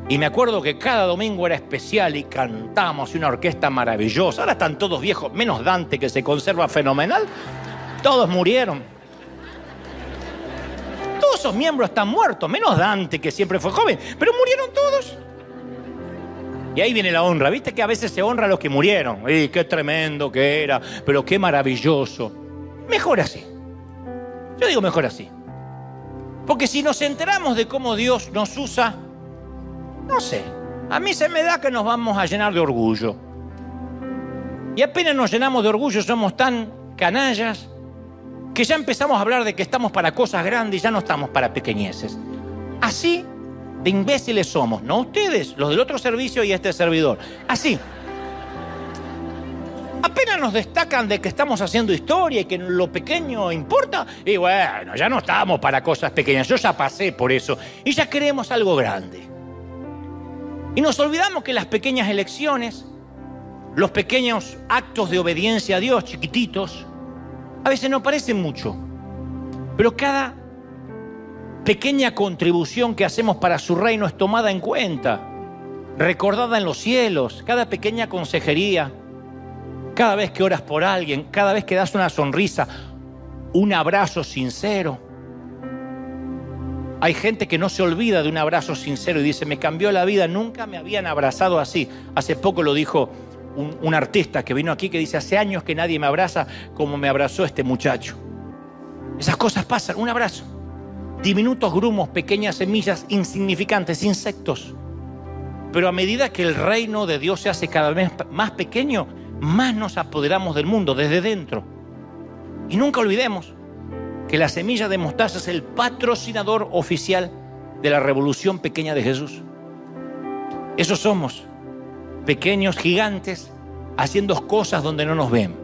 Y me acuerdo que cada domingo era especial y cantamos una orquesta maravillosa. Ahora están todos viejos, menos Dante, que se conserva fenomenal. Todos murieron. Todos esos miembros están muertos, menos Dante, que siempre fue joven. Pero murieron todos. Y ahí viene la honra. ¿Viste que a veces se honra a los que murieron? ¡Qué tremendo que era! Pero qué maravilloso. Mejor así. Yo digo mejor así. Porque si nos enteramos de cómo Dios nos usa, no sé, a mí se me da que nos vamos a llenar de orgullo. Y apenas nos llenamos de orgullo, somos tan canallas que ya empezamos a hablar de que estamos para cosas grandes y ya no estamos para pequeñeces. Así de imbéciles somos. No ustedes, los del otro servicio y este servidor. Así. Apenas nos destacan de que estamos haciendo historia y que lo pequeño importa. Y bueno, ya no estamos para cosas pequeñas. Yo ya pasé por eso. Y ya queremos algo grande. Y nos olvidamos que las pequeñas elecciones, los pequeños actos de obediencia a Dios, chiquititos, a veces no parecen mucho. Pero cada pequeña contribución que hacemos para su reino es tomada en cuenta, recordada en los cielos. Cada pequeña consejería, cada vez que oras por alguien, cada vez que das una sonrisa, un abrazo sincero. Hay gente que no se olvida de un abrazo sincero y dice, me cambió la vida, nunca me habían abrazado así. Hace poco lo dijo un artista que vino aquí que dice, hace años que nadie me abraza como me abrazó este muchacho. Esas cosas pasan, un abrazo. Diminutos grumos, pequeñas semillas, insignificantes, insectos. Pero a medida que el reino de Dios se hace cada vez más pequeño, más nos apoderamos del mundo desde dentro. Y nunca olvidemos que la semilla de mostaza es el patrocinador oficial de la revolución pequeña de Jesús. Esos somos, pequeños gigantes haciendo cosas donde no nos ven.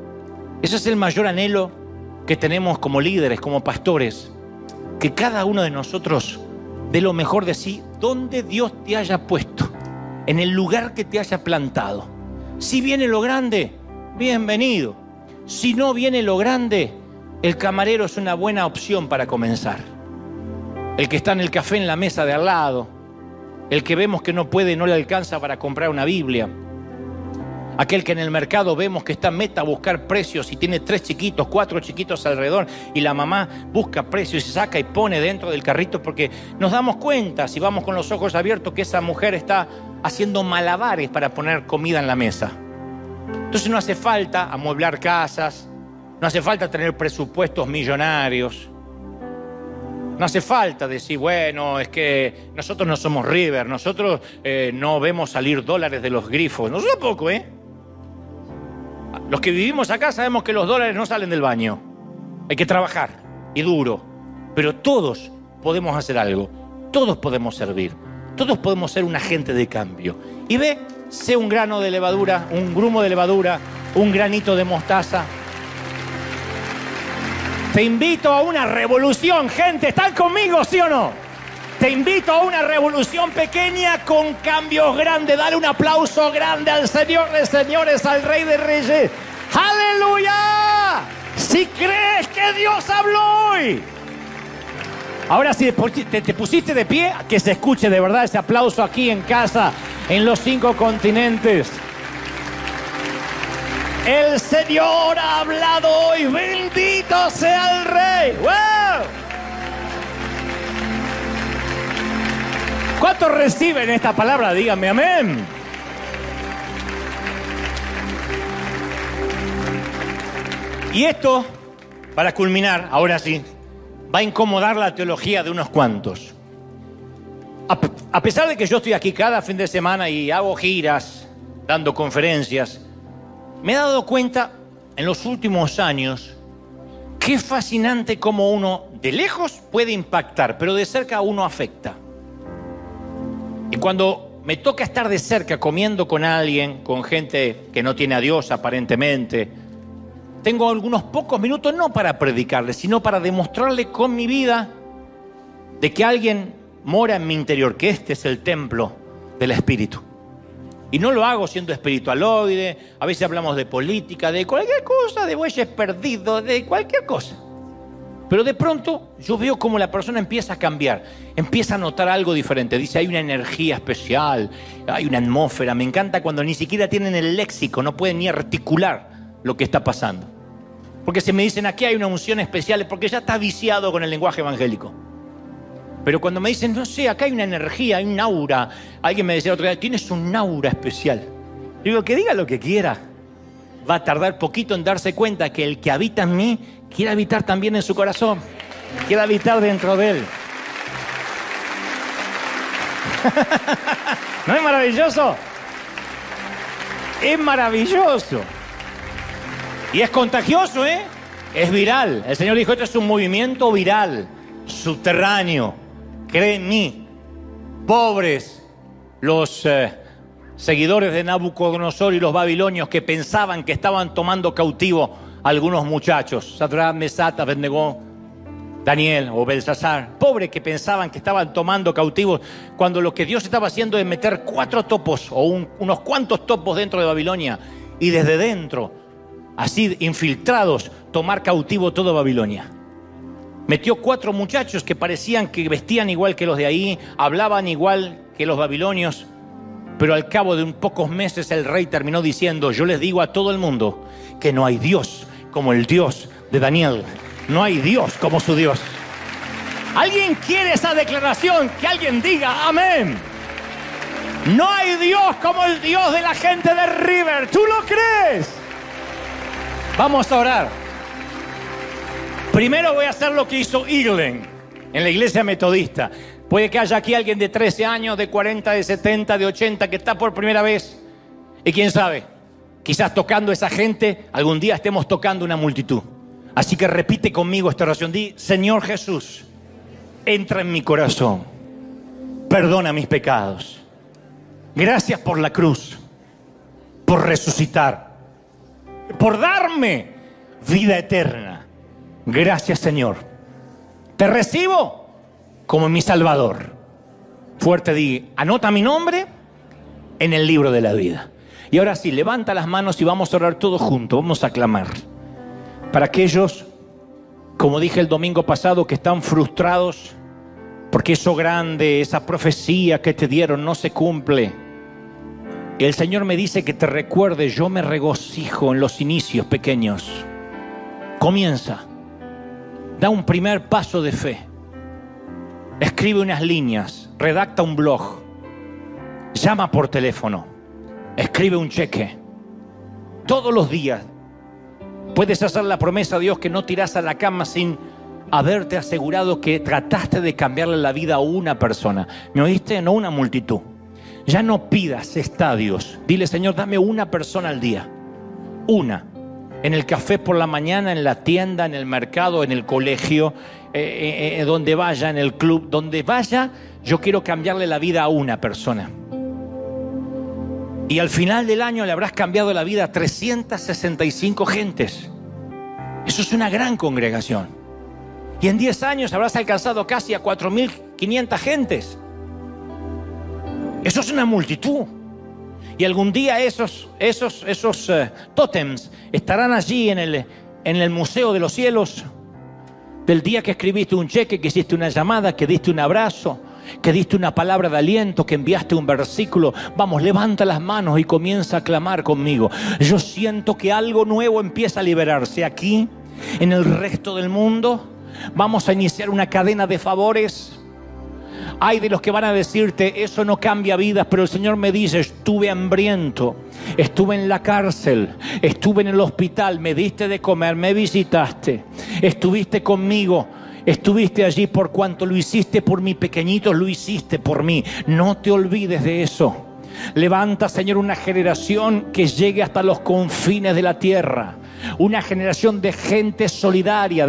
Ese es el mayor anhelo que tenemos como líderes, como pastores, que cada uno de nosotros dé lo mejor de sí donde Dios te haya puesto, en el lugar que te haya plantado. Si viene lo grande, bienvenido. Si no viene lo grande, el camarero es una buena opción para comenzar. El que está en el café en la mesa de al lado, el que vemos que no puede, no le alcanza para comprar una Biblia, aquel que en el mercado vemos que está meta a buscar precios y tiene 3 chiquitos, 4 chiquitos alrededor y la mamá busca precios y se saca y pone dentro del carrito porque nos damos cuenta, si vamos con los ojos abiertos, que esa mujer está haciendo malabares para poner comida en la mesa. Entonces no hace falta amueblar casas, no hace falta tener presupuestos millonarios, no hace falta decir, bueno, es que nosotros no somos River, nosotros no vemos salir dólares de los grifos. Nosotros tampoco, Los que vivimos acá sabemos que los dólares no salen del baño. Hay que trabajar, y duro. Pero todos podemos hacer algo, todos podemos servir, todos podemos ser un agente de cambio. Y sé un grano de levadura, un grumo de levadura, un granito de mostaza. Te invito a una revolución, gente. ¿Están conmigo, sí o no? Te invito a una revolución pequeña con cambios grandes. Dale un aplauso grande al Señor de señores, al Rey de Reyes. ¡Aleluya! Si crees que Dios habló hoy. Ahora si te pusiste de pie, que se escuche de verdad ese aplauso aquí en casa, en los 5 continentes. El Señor ha hablado hoy. Bendito sea el Rey. ¡Wow! ¿Cuántos reciben esta palabra? Díganme amén. Y esto, para culminar, ahora sí, va a incomodar la teología de unos cuantos. A pesar de que yo estoy aquí cada fin de semana y hago giras, dando conferencias, me he dado cuenta en los últimos años qué fascinante cómo uno de lejos puede impactar, pero de cerca uno afecta. Y cuando me toca estar de cerca comiendo con alguien, con gente que no tiene a Dios aparentemente, tengo algunos pocos minutos no para predicarle, sino para demostrarle con mi vida de que alguien mora en mi interior, que este es el templo del Espíritu. Y no lo hago siendo espiritualoide, a veces hablamos de política, de cualquier cosa, de bueyes perdidos, de cualquier cosa. Pero de pronto yo veo cómo la persona empieza a cambiar, empieza a notar algo diferente. Dice, hay una energía especial, hay una atmósfera. Me encanta cuando ni siquiera tienen el léxico, no pueden ni articular lo que está pasando. Porque si me dicen, aquí hay una unción especial, es porque ya está viciado con el lenguaje evangélico. Pero cuando me dicen, no sé, acá hay una energía, hay un aura. Alguien me decía otro día, tienes un aura especial. Digo, que diga lo que quiera. Va a tardar poquito en darse cuenta que el que habita en mí quiere habitar también en su corazón. Quiere habitar dentro de él. ¿No es maravilloso? Es maravilloso. Y es contagioso, ¿eh? Es viral. El Señor dijo, esto es un movimiento viral, subterráneo. Cree en mí. Pobres los seguidores de Nabucodonosor y los babilonios que pensaban que estaban tomando cautivo a algunos muchachos. Sadrach, Mesach, Abednego, Daniel o Belsasar. Pobres que pensaban que estaban tomando cautivos cuando lo que Dios estaba haciendo es meter 4 topos o unos cuantos topos dentro de Babilonia y desde dentro, así infiltrados, tomar cautivo toda Babilonia. Metió 4 muchachos que parecían que vestían igual que los de ahí, hablaban igual que los babilonios, pero al cabo de pocos meses el rey terminó diciendo: yo les digo a todo el mundo que no hay Dios como el Dios de Daniel. No hay Dios como su Dios. ¿Alguien quiere esa declaración? Que alguien diga amén. No hay Dios como el Dios de la gente de River. ¿Tú lo crees? Vamos a orar. Primero voy a hacer lo que hizo Eaglen en la iglesia metodista. Puede que haya aquí alguien de 13 años, de 40, de 70, de 80 que está por primera vez. Y quién sabe, quizás tocando a esa gente, algún día estemos tocando una multitud. Así que repite conmigo esta oración. Di: Señor Jesús, entra en mi corazón. Perdona mis pecados. Gracias por la cruz, por resucitar, por darme vida eterna. Gracias, Señor. Te recibo como mi Salvador. Fuerte di: anota mi nombre en el libro de la vida. Y ahora sí, levanta las manos y vamos a orar todos juntos. Vamos a clamar. Para aquellos, como dije el domingo pasado, que están frustrados porque eso grande, esa profecía que te dieron no se cumple. El Señor me dice que te recuerde: yo me regocijo en los inicios pequeños. Comienza. Da un primer paso de fe. Escribe unas líneas. Redacta un blog. Llama por teléfono. Escribe un cheque. Todos los días puedes hacer la promesa a Dios que no tirás a la cama sin haberte asegurado que trataste de cambiarle la vida a una persona. ¿Me oíste? No una multitud. Ya no pidas estadios. Dile: Señor, dame una persona al día. Una. En el café por la mañana, en la tienda, en el mercado, en el colegio, donde vaya, en el club, donde vaya, yo quiero cambiarle la vida a una persona. Y al final del año le habrás cambiado la vida a 365 gentes. Eso es una gran congregación. Y en 10 años habrás alcanzado casi a 4.500 gentes. Eso es una multitud. Y algún día esos tótems estarán allí en el Museo de los Cielos, del día que escribiste un cheque, que hiciste una llamada, que diste un abrazo, que diste una palabra de aliento, que enviaste un versículo. Vamos, levanta las manos y comienza a clamar conmigo. Yo siento que algo nuevo empieza a liberarse aquí, en el resto del mundo. Vamos a iniciar una cadena de favores. Hay de los que van a decirte: eso no cambia vidas, pero el Señor me dice: estuve hambriento, estuve en la cárcel, estuve en el hospital, me diste de comer, me visitaste, estuviste conmigo, estuviste allí. Por cuanto lo hiciste por mi pequeñito, lo hiciste por mí. No te olvides de eso. Levanta, Señor, una generación que llegue hasta los confines de la tierra. Una generación de gente solidaria,